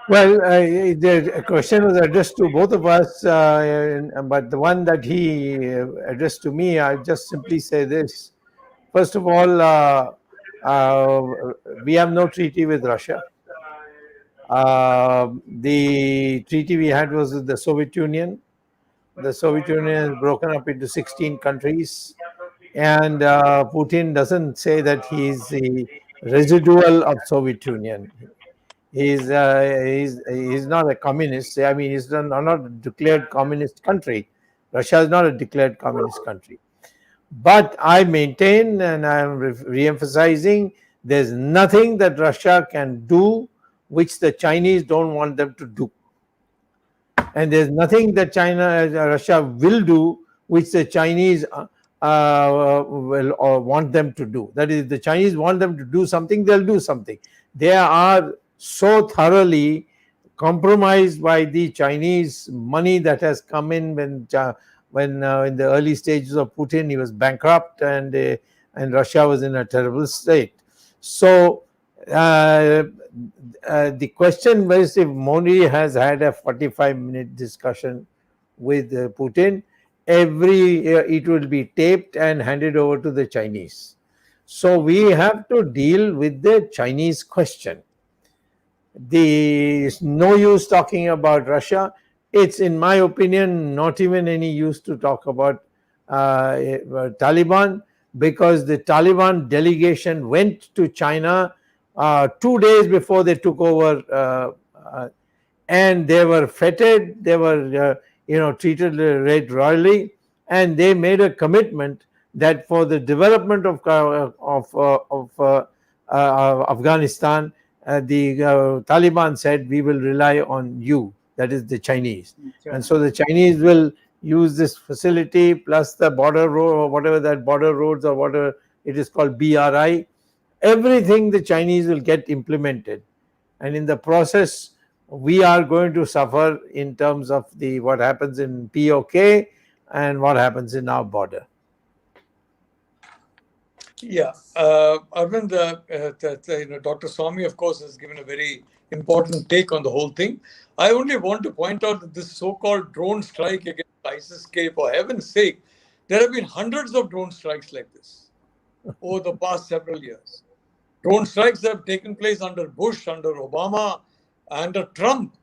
Well, the question was addressed to both of us, but the one that he addressed to me, I just simply say this. First of all, we have no treaty with Russia. The treaty we had was with the Soviet Union. The Soviet Union is broken up into 16 countries, and Putin doesn't say that he's the residual of Soviet Union. He's not a communist. I mean, he's not a declared communist country. Russia is not a declared communist country. But I maintain, and I'm re-emphasizing, there's nothing that Russia can do which the Chinese don't want them to do. And there's nothing that Russia will do which the Chinese will want them to do. That is, the Chinese want them to do something, they'll do something. They are so thoroughly compromised by the Chinese money that has come in when in the early stages of Putin, he was bankrupt, and Russia was in a terrible state. So the question was, if Modi has had a 45-minute discussion with Putin, it will be taped and handed over to the Chinese. So we have to deal with the Chinese question. There's no use talking about Russia. It's, in my opinion, not even any use to talk about Taliban, because the Taliban delegation went to China 2 days before they took over, and they were feted. They were, treated royally, and they made a commitment that for the development of Afghanistan, the Taliban said, we will rely on you, that is the Chinese. And so the Chinese will use this facility plus the border road, or whatever that border roads, or whatever it is called, BRI. Everything the Chinese will get implemented, and in the process we are going to suffer in terms of the what happens in POK and what happens in our border. Yeah, Arvind, Dr. Swamy, of course, has given a very important take on the whole thing. I only want to point out that this so-called drone strike against ISIS-K, for heaven's sake, there have been hundreds of drone strikes like this over the past several years. Drone strikes have taken place under Bush, under Obama, under Trump.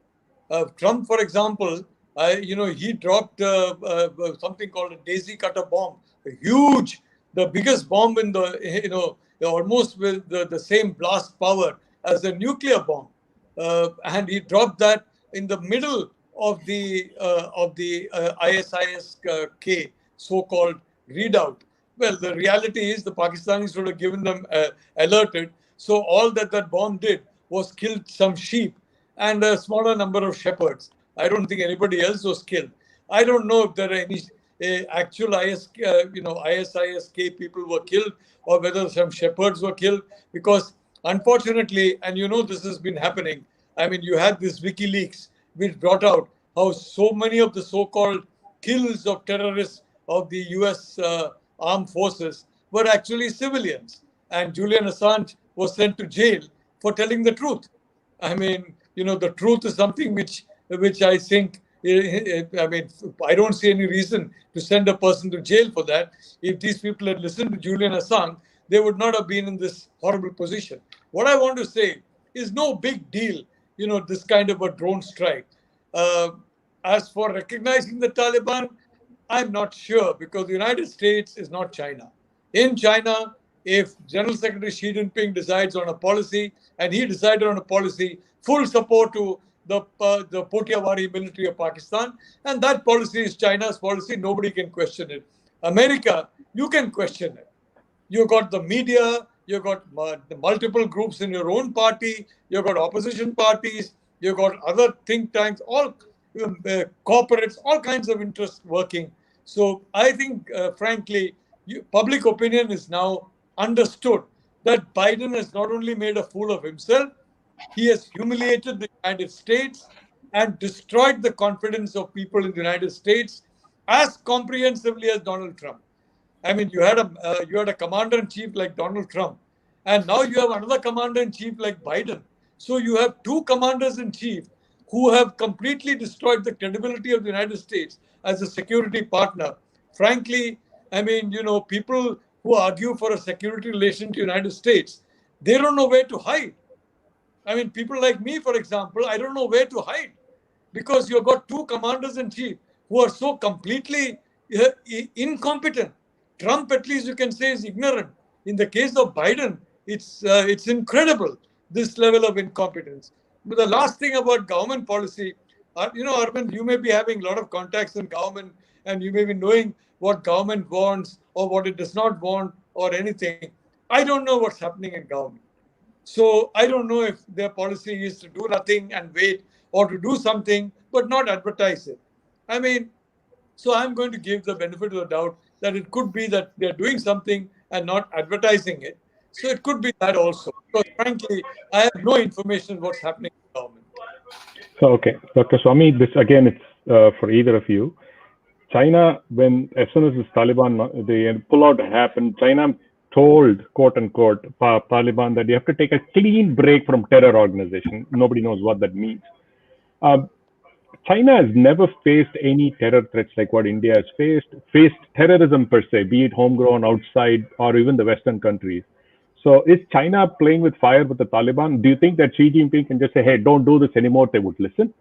Trump, for example, he dropped something called a daisy cutter bomb, a huge, the biggest bomb in the, almost with the same blast power as a nuclear bomb. And he dropped that in the middle of the ISIS-K so-called readout. Well, the reality is the Pakistanis would have given them alerted. So all that bomb did was kill some sheep and a smaller number of shepherds. I don't think anybody else was killed. I don't know if there are any actual ISIS-K people were killed, or whether some shepherds were killed, because unfortunately, and this has been happening. I mean, you had this WikiLeaks which brought out how so many of the so-called kills of terrorists of the US armed forces were actually civilians. And Julian Assange was sent to jail for telling the truth. I mean, the truth is something which I think, I don't see any reason to send a person to jail for that. If these people had listened to Julian Assange, they would not have been in this horrible position. What I want to say is no big deal, this kind of a drone strike. As for recognizing the Taliban, I'm not sure, because the United States is not China. In China, if General Secretary Xi Jinping decides on a policy, and he decided on a policy, full support to the Potiawari military of Pakistan, and that policy is China's policy. Nobody can question it. America, you can question it. You got the media, you got the multiple groups in your own party, you got opposition parties, you got other think tanks, all corporates, all kinds of interests working. So I think, frankly, public opinion is now understood that Biden has not only made a fool of himself, he has humiliated the United States and destroyed the confidence of people in the United States as comprehensively as Donald Trump. I mean, you had a commander-in-chief like Donald Trump, and now you have another commander-in-chief like Biden. So you have two commanders-in-chief who have completely destroyed the credibility of the United States as a security partner. Frankly, I mean, people who argue for a security relation to the United States, they don't know where to hide. I mean, people like me, for example, I don't know where to hide, because you've got two commanders-in-chief who are so completely incompetent. Trump, at least you can say, is ignorant. In the case of Biden, it's incredible, this level of incompetence. But the last thing about government policy, Arvind, you may be having a lot of contacts in government, and you may be knowing what government wants or what it does not want or anything. I don't know what's happening in government. So I don't know if their policy is to do nothing and wait, or to do something but not advertise it. I mean, so I'm going to give the benefit of the doubt that it could be that they're doing something and not advertising it. So it could be that also. Because frankly, I have no information what's happening in government. So, okay, Dr. Swamy, this again, it's for either of you. China, as soon as this Taliban, the pullout happened, China told, quote unquote, Taliban that you have to take a clean break from terror organization. Nobody knows what that means. China has never faced any terror threats like what India has faced terrorism per se, be it homegrown, outside, or even the Western countries. So is China playing with fire with the Taliban? Do you think that Xi Jinping can just say, hey, don't do this anymore? They would listen?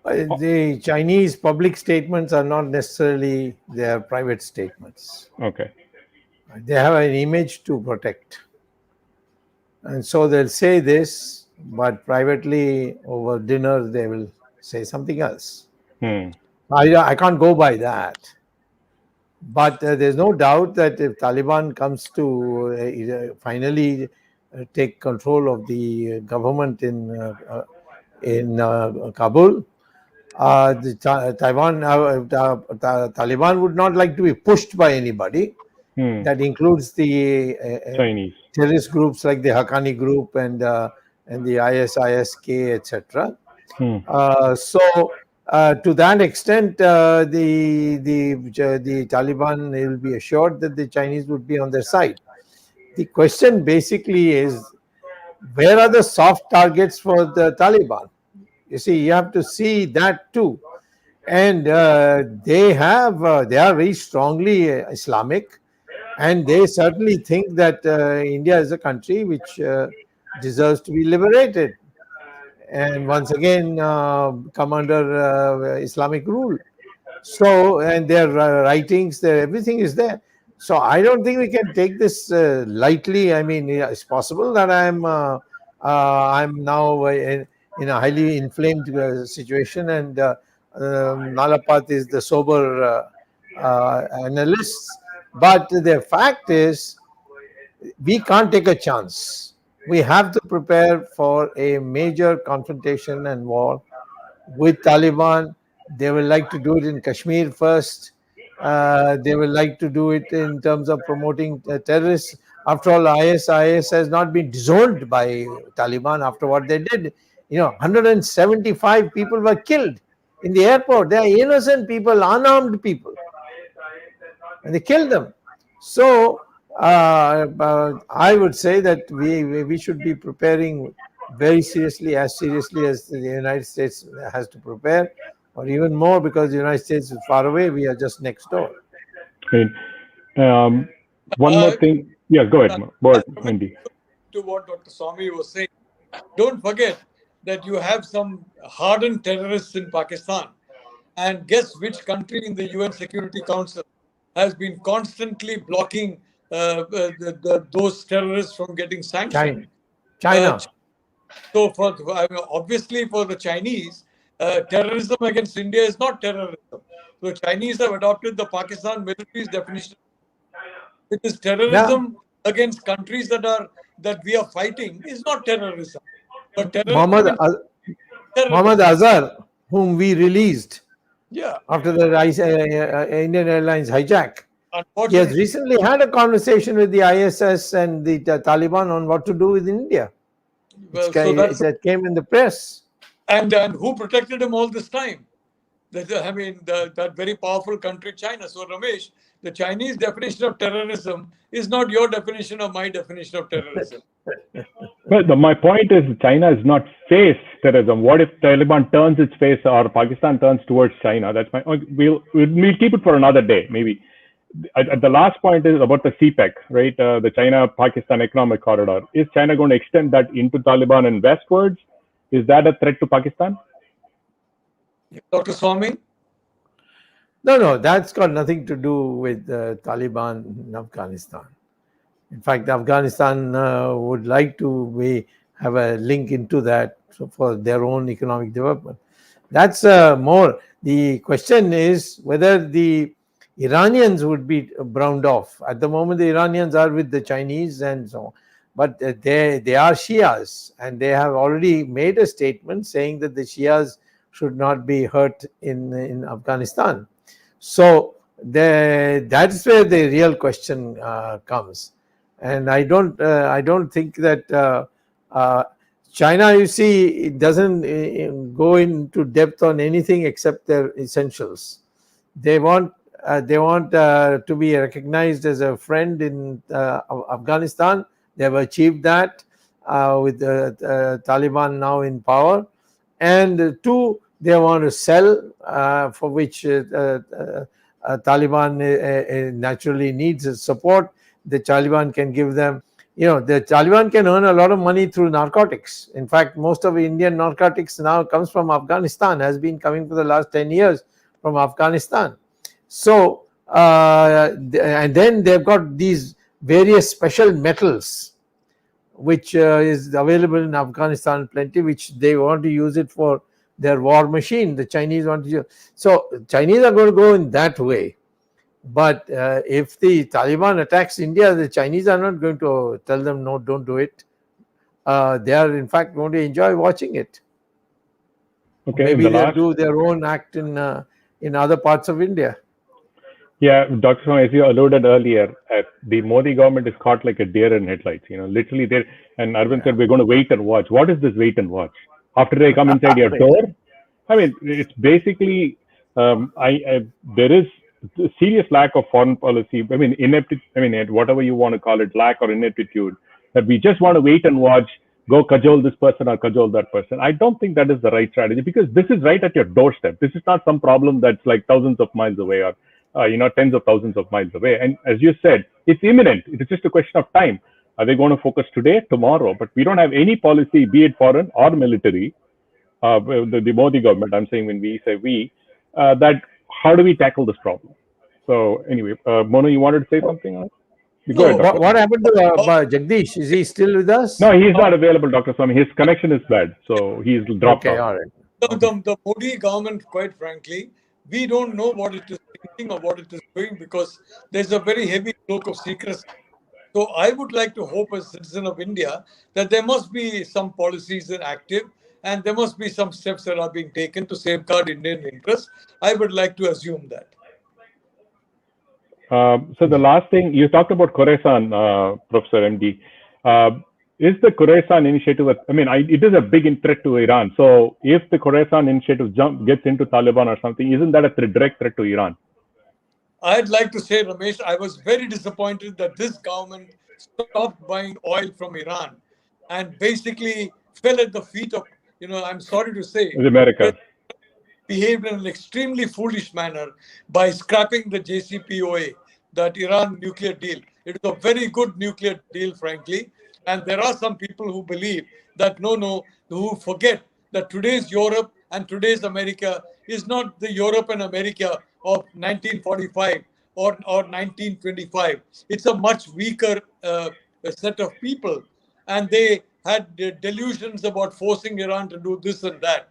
The Chinese public statements are not necessarily their private statements. Okay. They have an image to protect. And so they'll say this, but privately over dinner, they will say something else. I can't go by that. But there's no doubt that if Taliban comes to finally take control of the government in Kabul, Taliban would not like to be pushed by anybody. That includes the Chinese terrorist groups like the Haqqani group and the ISISK, etc. So to that extent, the Taliban will be assured that the Chinese would be on their side. The question basically is, where are the soft targets for the Taliban? You see, you have to see that too. And they are very strongly Islamic, and they certainly think that India is a country which deserves to be liberated and once again come under Islamic rule. So, and their writings, everything is there. So, I don't think we can take this lightly. I mean, it's possible that I'm now in a highly inflamed situation, and Nalapat is the sober analyst. But the fact is, we can't take a chance. We have to prepare for a major confrontation and war with Taliban. They will like to do it in Kashmir first. They will like to do it in terms of promoting terrorists. After all, IS has not been disowned by Taliban after what they did. 175 people were killed in the airport. They are innocent people, unarmed people, and they killed them. So I would say that we should be preparing very seriously, as seriously as the United States has to prepare, or even more, because the United States is far away. We are just next door. Great. One more thing. Yeah, go ahead. Go ahead, Andy. To what Dr. Swamy was saying, don't forget that you have some hardened terrorists in Pakistan. And guess which country in the UN Security Council has been constantly blocking those terrorists from getting sanctioned? China. So, obviously, for the Chinese, terrorism against India is not terrorism. So, Chinese have adopted the Pakistan military's definition. It is terrorism against countries that we are fighting is not terrorism. But terrorism Mohammed Azhar, whom we released after the Indian Airlines hijack, he has recently had a conversation with the ISS and the Taliban on what to do with India. Well, that came in the press. And who protected him all this time? That very powerful country, China. So, Ramesh, the Chinese definition of terrorism is not your definition or my definition of terrorism. Well, my point is, China has not faced terrorism. What if Taliban turns its face, or Pakistan turns towards China? That's my. We'll keep it for another day, maybe. The last point is about the CPEC, right? The China-Pakistan Economic Corridor. Is China going to extend that into Taliban and westwards? Is that a threat to Pakistan? Dr. Swamy? No, that's got nothing to do with Taliban in Afghanistan. In fact, Afghanistan would like to have a link into that for their own economic development. That's more. The question is whether the Iranians would be browned off. At the moment, the Iranians are with the Chinese and so on. But they are Shias, and they have already made a statement saying that the Shias should not be hurt in Afghanistan. So that's where the real question comes. And I don't think that China, you see, it doesn't go into depth on anything except their essentials. They want to be recognized as a friend in Afghanistan. They have achieved that with the Taliban now in power. And two, they want to sell, for which Taliban naturally needs support. The Taliban can give them, the Taliban can earn a lot of money through narcotics. In fact, most of Indian narcotics now comes from Afghanistan, has been coming for the last 10 years from Afghanistan. So, and then they've got these various special metals, which is available in Afghanistan plenty, which they want to use it for their war machine. The Chinese want to use. So, Chinese are going to go in that way. But if the Taliban attacks India, the Chinese are not going to tell them, no, don't do it. They are in fact going to enjoy watching it. Okay, in Maybe the they'll last, do their own act in other parts of India. yeah, Dr. Swamy, as you alluded earlier, the Modi government is caught like a deer in headlights. Literally there. And Arvind said, we're going to wait and watch. What is this wait and watch? After they come inside your door? I mean, it's basically, there is a serious lack of foreign policy. I mean, whatever you want to call it, lack or ineptitude, that we just want to wait and watch, go cajole this person or cajole that person. I don't think that is the right strategy, because this is right at your doorstep. This is not some problem that's like thousands of miles away, or tens of thousands of miles away. And as you said, it's imminent. It's just a question of time. Are they going to focus today, tomorrow? But we don't have any policy, be it foreign or military, the Modi government, I'm saying when we say we, that how do we tackle this problem? So anyway, Mono, you wanted to say something? Go ahead, Doctor. What happened to Jagdish? Is he still with us? No, he's not available, Dr. Swamy. His connection is bad, so he's dropped Okay, off. all right. The Modi government, quite frankly, we don't know what it is thinking or what it is doing, because there's a very heavy cloak of secrecy. So I would like to hope, as a citizen of India, that there must be some policies that are active, and there must be some steps that are being taken to safeguard Indian interests. I would like to assume that. So the last thing, you talked about Khorasan, Professor MD. Is the Khorasan initiative, it is a big threat to Iran. So if the Khorasan initiative gets into Taliban or something, isn't that a direct threat to Iran? I'd like to say, Ramesh, I was very disappointed that this government stopped buying oil from Iran and basically fell at the feet of, I'm sorry to say, America behaved in an extremely foolish manner by scrapping the JCPOA, that Iran nuclear deal. It was a very good nuclear deal, frankly. And there are some people who believe that who forget that today's Europe and today's America is not the Europe and America of 1945 or 1925. It's a much weaker set of people. And they had delusions about forcing Iran to do this and that.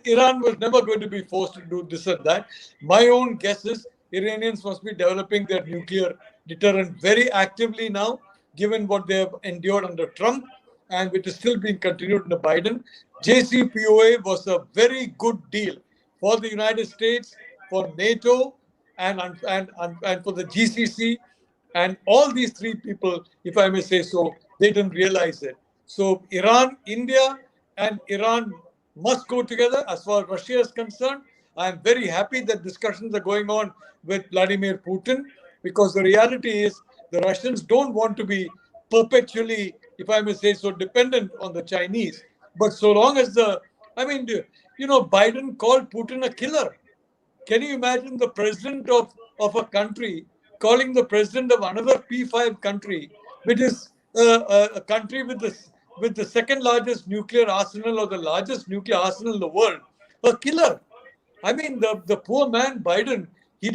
Iran was never going to be forced to do this and that. My own guess is Iranians must be developing their nuclear deterrent very actively now, given what they have endured under Trump, and which is still being continued under Biden. JCPOA was a very good deal for the United States, for NATO, and for the GCC, and all these three people, if I may say so, they didn't realize it. So Iran, India, and Iran must go together. As far as Russia is concerned, I am very happy that discussions are going on with Vladimir Putin, because the reality is the Russians don't want to be perpetually, if I may say so, dependent on the Chinese. But so long as Biden called Putin a killer. Can you imagine the president of a country calling the president of another P5 country, which is a country with the second largest nuclear arsenal or the largest nuclear arsenal in the world, a killer? I mean, the poor man, Biden,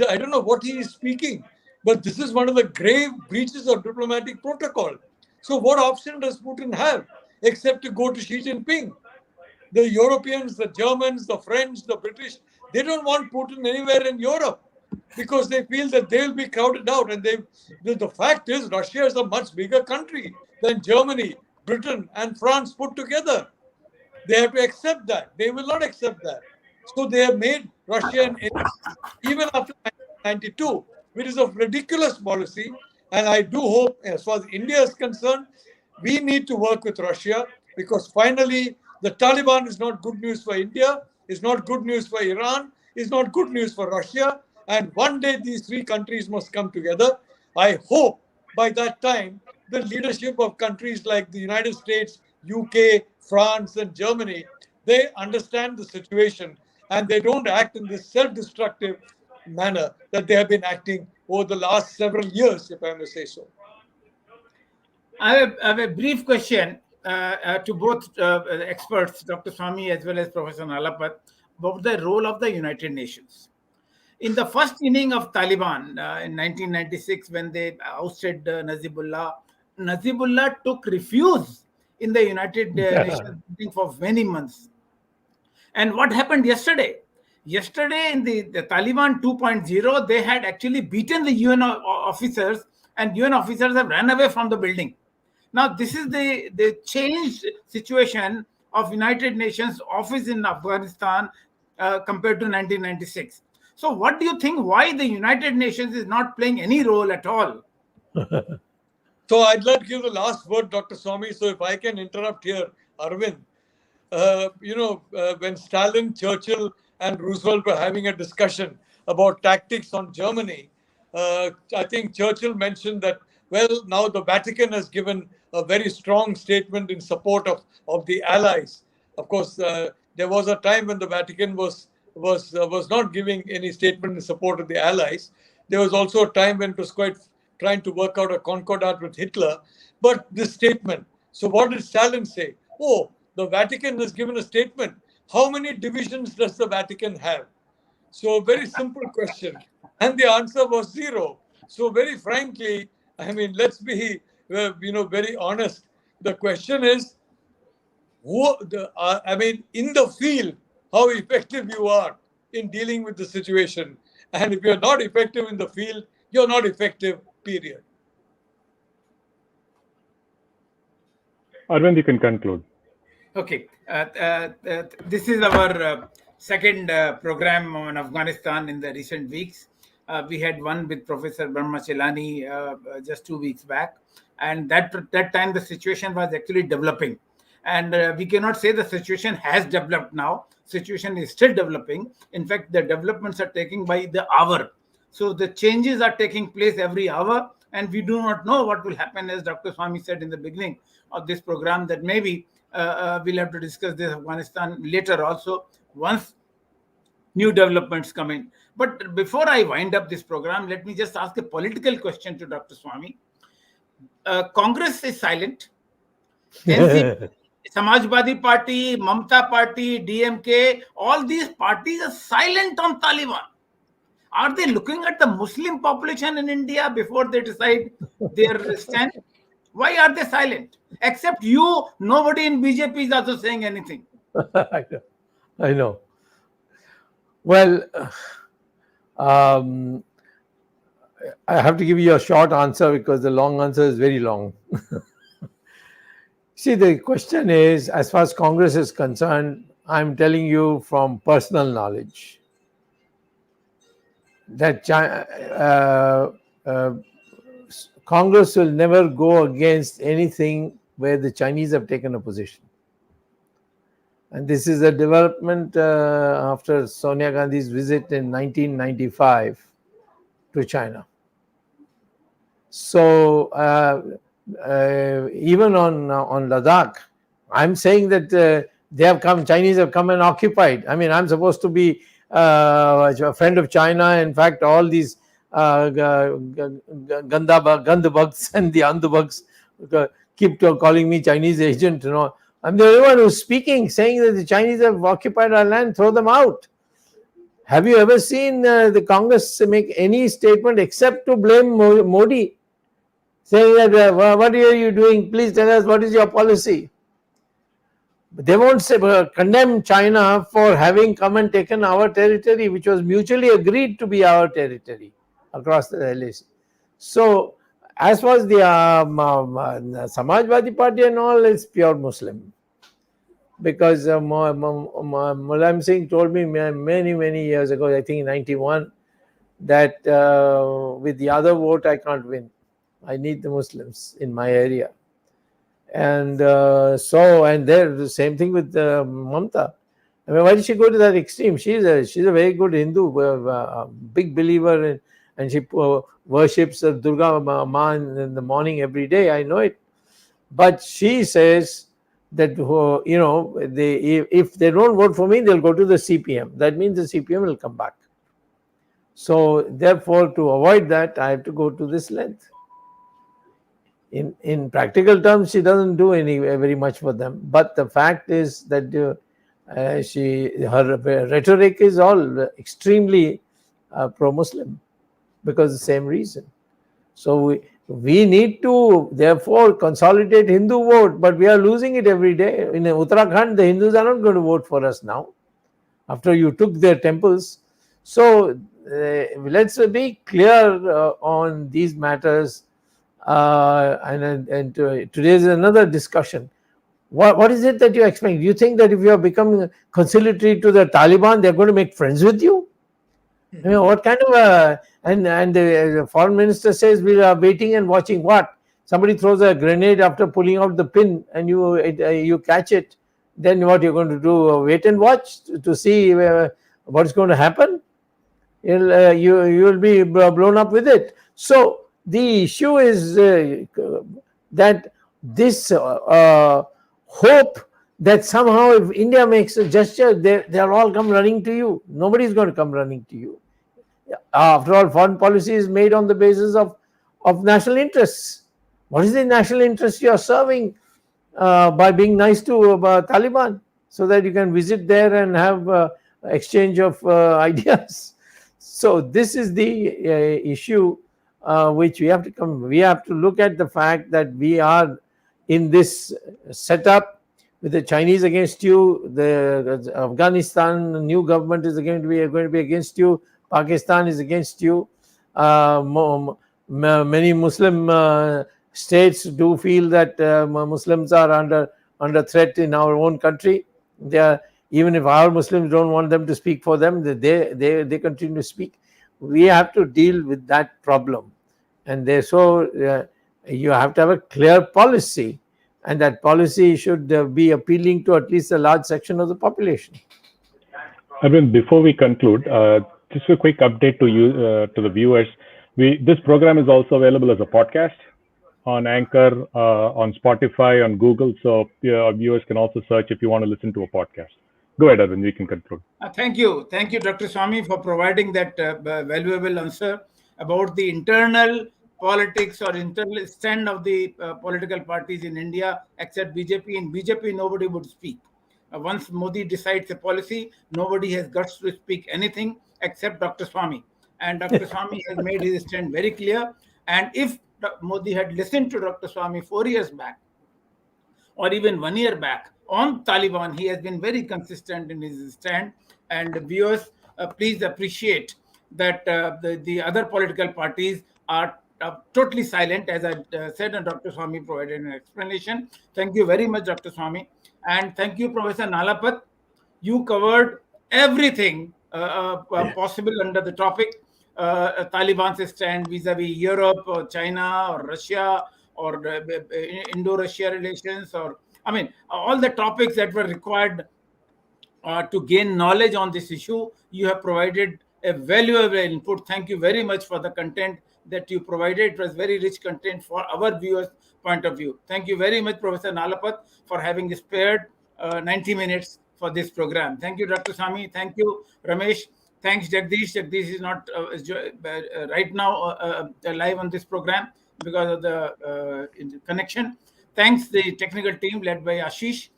I don't know what he is speaking, but this is one of the grave breaches of diplomatic protocol. So what option does Putin have except to go to Xi Jinping? The Europeans, the Germans, the French, the British, they don't want Putin anywhere in Europe because they feel that they'll be crowded out. And the fact is, Russia is a much bigger country than Germany, Britain, and France put together. They have to accept that. They will not accept that. So they have made Russia an enemy even after 1992, which is a ridiculous policy. And I do hope, as far as India is concerned, we need to work with Russia, because finally the Taliban is not good news for India, is not good news for Iran, is not good news for Russia. And one day these three countries must come together. I hope by that time the leadership of countries like the United States, UK, France, and Germany, they understand the situation and they don't act in this self-destructive manner that they have been acting over the last several years, if I may say so. I have a brief question to both experts, Dr. Swamy as well as Professor Nalapat, about the role of the United Nations. In the first inning of Taliban in 1996, when they ousted Nazibullah, Nazibullah took refuge in the United Nations meeting for many months. And what happened yesterday? Yesterday in the Taliban 2.0, they had actually beaten the UN officers, and UN officers have run away from the building. Now, this is the changed situation of United Nations office in Afghanistan compared to 1996. So what do you think, why the United Nations is not playing any role at all? So I'd like to give the last word, Dr. Swamy. So if I can interrupt here, Arvind, when Stalin, Churchill, and Roosevelt were having a discussion about tactics on Germany, I think Churchill mentioned that, well, now the Vatican has given a very strong statement in support of the Allies. Of course, there was a time when the Vatican was not giving any statement in support of the Allies. There was also a time when it was quite trying to work out a concordat with Hitler. But this statement, so what did Stalin say? Oh, the Vatican has given a statement. How many divisions does the Vatican have? So a very simple question. And the answer was 0. So very frankly, I mean, let's be, very honest. The question is, in the field, how effective you are in dealing with the situation. And if you're not effective in the field, you're not effective, period. Arvind, you can conclude. Okay, this is our second program on Afghanistan in the recent weeks. We had one with Professor Brahmachelani just 2 weeks back, and that time the situation was actually developing. And we cannot say the situation has developed now. Situation is still developing. In fact, the developments are taking by the hour. So the changes are taking place every hour, and we do not know what will happen, as Dr. Swamy said in the beginning of this program, that maybe we'll have to discuss this Afghanistan later also once new developments come in. But before I wind up this program, let me just ask a political question to Dr. Swamy. Congress is silent. NCP, Samajwadi Party, Mamata Party, DMK, all these parties are silent on Taliban. Are they looking at the Muslim population in India before they decide their stand? Why are they silent? Except you, nobody in BJP is also saying anything. I know. Well, I have to give you a short answer because the long answer is very long. See, the question is, as far as Congress is concerned, I'm telling you from personal knowledge that Congress will never go against anything where the Chinese have taken a position. And this is a development after Sonia Gandhi's visit in 1995 to China. So even on Ladakh, I'm saying that they have come, Chinese have come and occupied. I mean, I'm supposed to be a friend of China. In fact, all these Gandabugs and the Andabugs keep calling me Chinese agent. I'm the only one who's speaking, saying that the Chinese have occupied our land, throw them out. Have you ever seen the Congress make any statement except to blame Modi? Saying that, what are you doing? Please tell us, what is your policy? They won't say, condemn China for having come and taken our territory, which was mutually agreed to be our territory across the LAC. So, as far as the Samajwadi Party and all, it's pure Muslim. Because Mulayam Singh told me many years ago, I think in 91, that with the other vote I can't win. I need the Muslims in my area. And and there the same thing with Mamata. I mean, why did she go to that extreme? She's a very good Hindu, big believer in, and she worships Durga Ma in the morning every day. I know it. But she says that, if they don't vote for me, they'll go to the CPM. That means the CPM will come back. So therefore, to avoid that, I have to go to this length. In practical terms, she doesn't do very much for them. But the fact is that her rhetoric is all extremely pro-Muslim because of the same reason. So we need to therefore consolidate Hindu vote, but we are losing it every day. In Uttarakhand, the Hindus are not going to vote for us now. after you took their temples. So let's be clear on these matters. Today is another discussion. What is it that you expect? Do you think that if you are becoming conciliatory to the Taliban, they're going to make friends with you? I mean, what kind of and the foreign minister says we are waiting and watching what? Somebody throws a grenade after pulling out the pin and you catch it. Then what you're going to do? Wait and watch to see what's going to happen. You will be blown up with it. So the issue is that this hope that somehow if India makes a gesture, they'll all come running to you. Nobody's going to come running to you. After all, foreign policy is made on the basis of national interests. What is the national interest you are serving by being nice to Taliban so that you can visit there and have exchange of ideas? So this is the issue which we have to come. We have to look at the fact that we are in this setup with the Chinese against you, the Afghanistan new government is going to be against you, Pakistan is against you. Many Muslim states do feel that Muslims are under threat in our own country. Even if our Muslims don't want them to speak for them, they continue to speak. We have to deal with that problem, and you have to have a clear policy, and that policy should be appealing to at least a large section of the population. Arvind, before we conclude, just a quick update to you, to the viewers. This program is also available as a podcast on Anchor, on Spotify, on Google. So viewers can also search if you want to listen to a podcast. Go ahead, Arvind, we can conclude. Thank you, Dr. Swamy, for providing that valuable answer about the internal politics or internal stand of the political parties in India, except BJP. In BJP, nobody would speak. Once Modi decides a policy, nobody has guts to speak anything except Dr. Swamy. And Dr. Swamy has made his stand very clear. And if Modi had listened to Dr. Swamy 4 years back, or even 1 year back, on Taliban, he has been very consistent in his stand. And viewers, please appreciate that the other political parties are totally silent, as I said, and Dr. Swamy provided an explanation. Thank you very much, Dr. Swamy. And thank you, Professor Nalapat. You covered everything possible under the topic. Taliban's stand vis-a-vis Europe or China or Russia or Indo-Russia relations, or all the topics that were required to gain knowledge on this issue. You have provided a valuable input. Thank you very much for the content that you provided. It was very rich content for our viewers' point of view. Thank you very much, Professor Nalapat, for having spared 90 minutes for this program. Thank you, Dr. Swamy. Thank you, Ramesh. Thanks, Jagdish. Jagdish is not right now live on this program because of the connection. Thanks the technical team led by Ashish,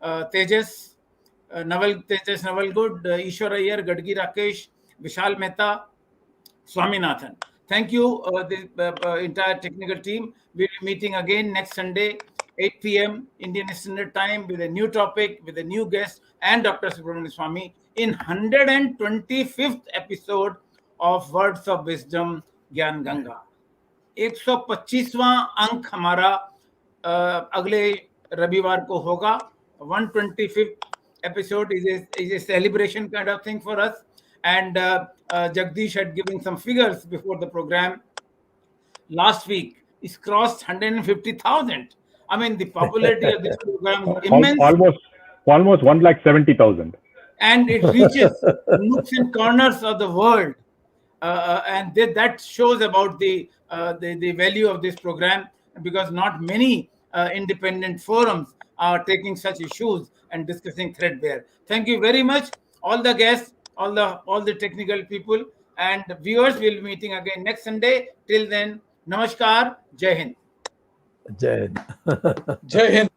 Tejas, Tejas Navalgud, Ishwar Iyer, Gadgi Rakesh, Vishal Mehta, Swaminathan. Thank you, the entire technical team. We'll be meeting again next Sunday, 8 p.m. Indian Standard Time, with a new topic, with a new guest, and Dr. Subramanian Swamy in 125th episode of Words of Wisdom, Gyan Ganga. 125वां अंक हमारा अगले रविवार को होगा. 125th episode is a celebration kind of thing for us. And Jagdish had given some figures before the program. Last week, it's crossed 150,000. I mean, the popularity of this program is immense. Almost 170,000. And it reaches nooks and corners of the world. And that shows about the value of this program, because not many independent forums are taking such issues and discussing threadbare. Thank you very much, all the guests, all the technical people, and viewers. Will be meeting again next Sunday. Till then, namaskar, Jai Hind. Jai Hind. Jai Hind.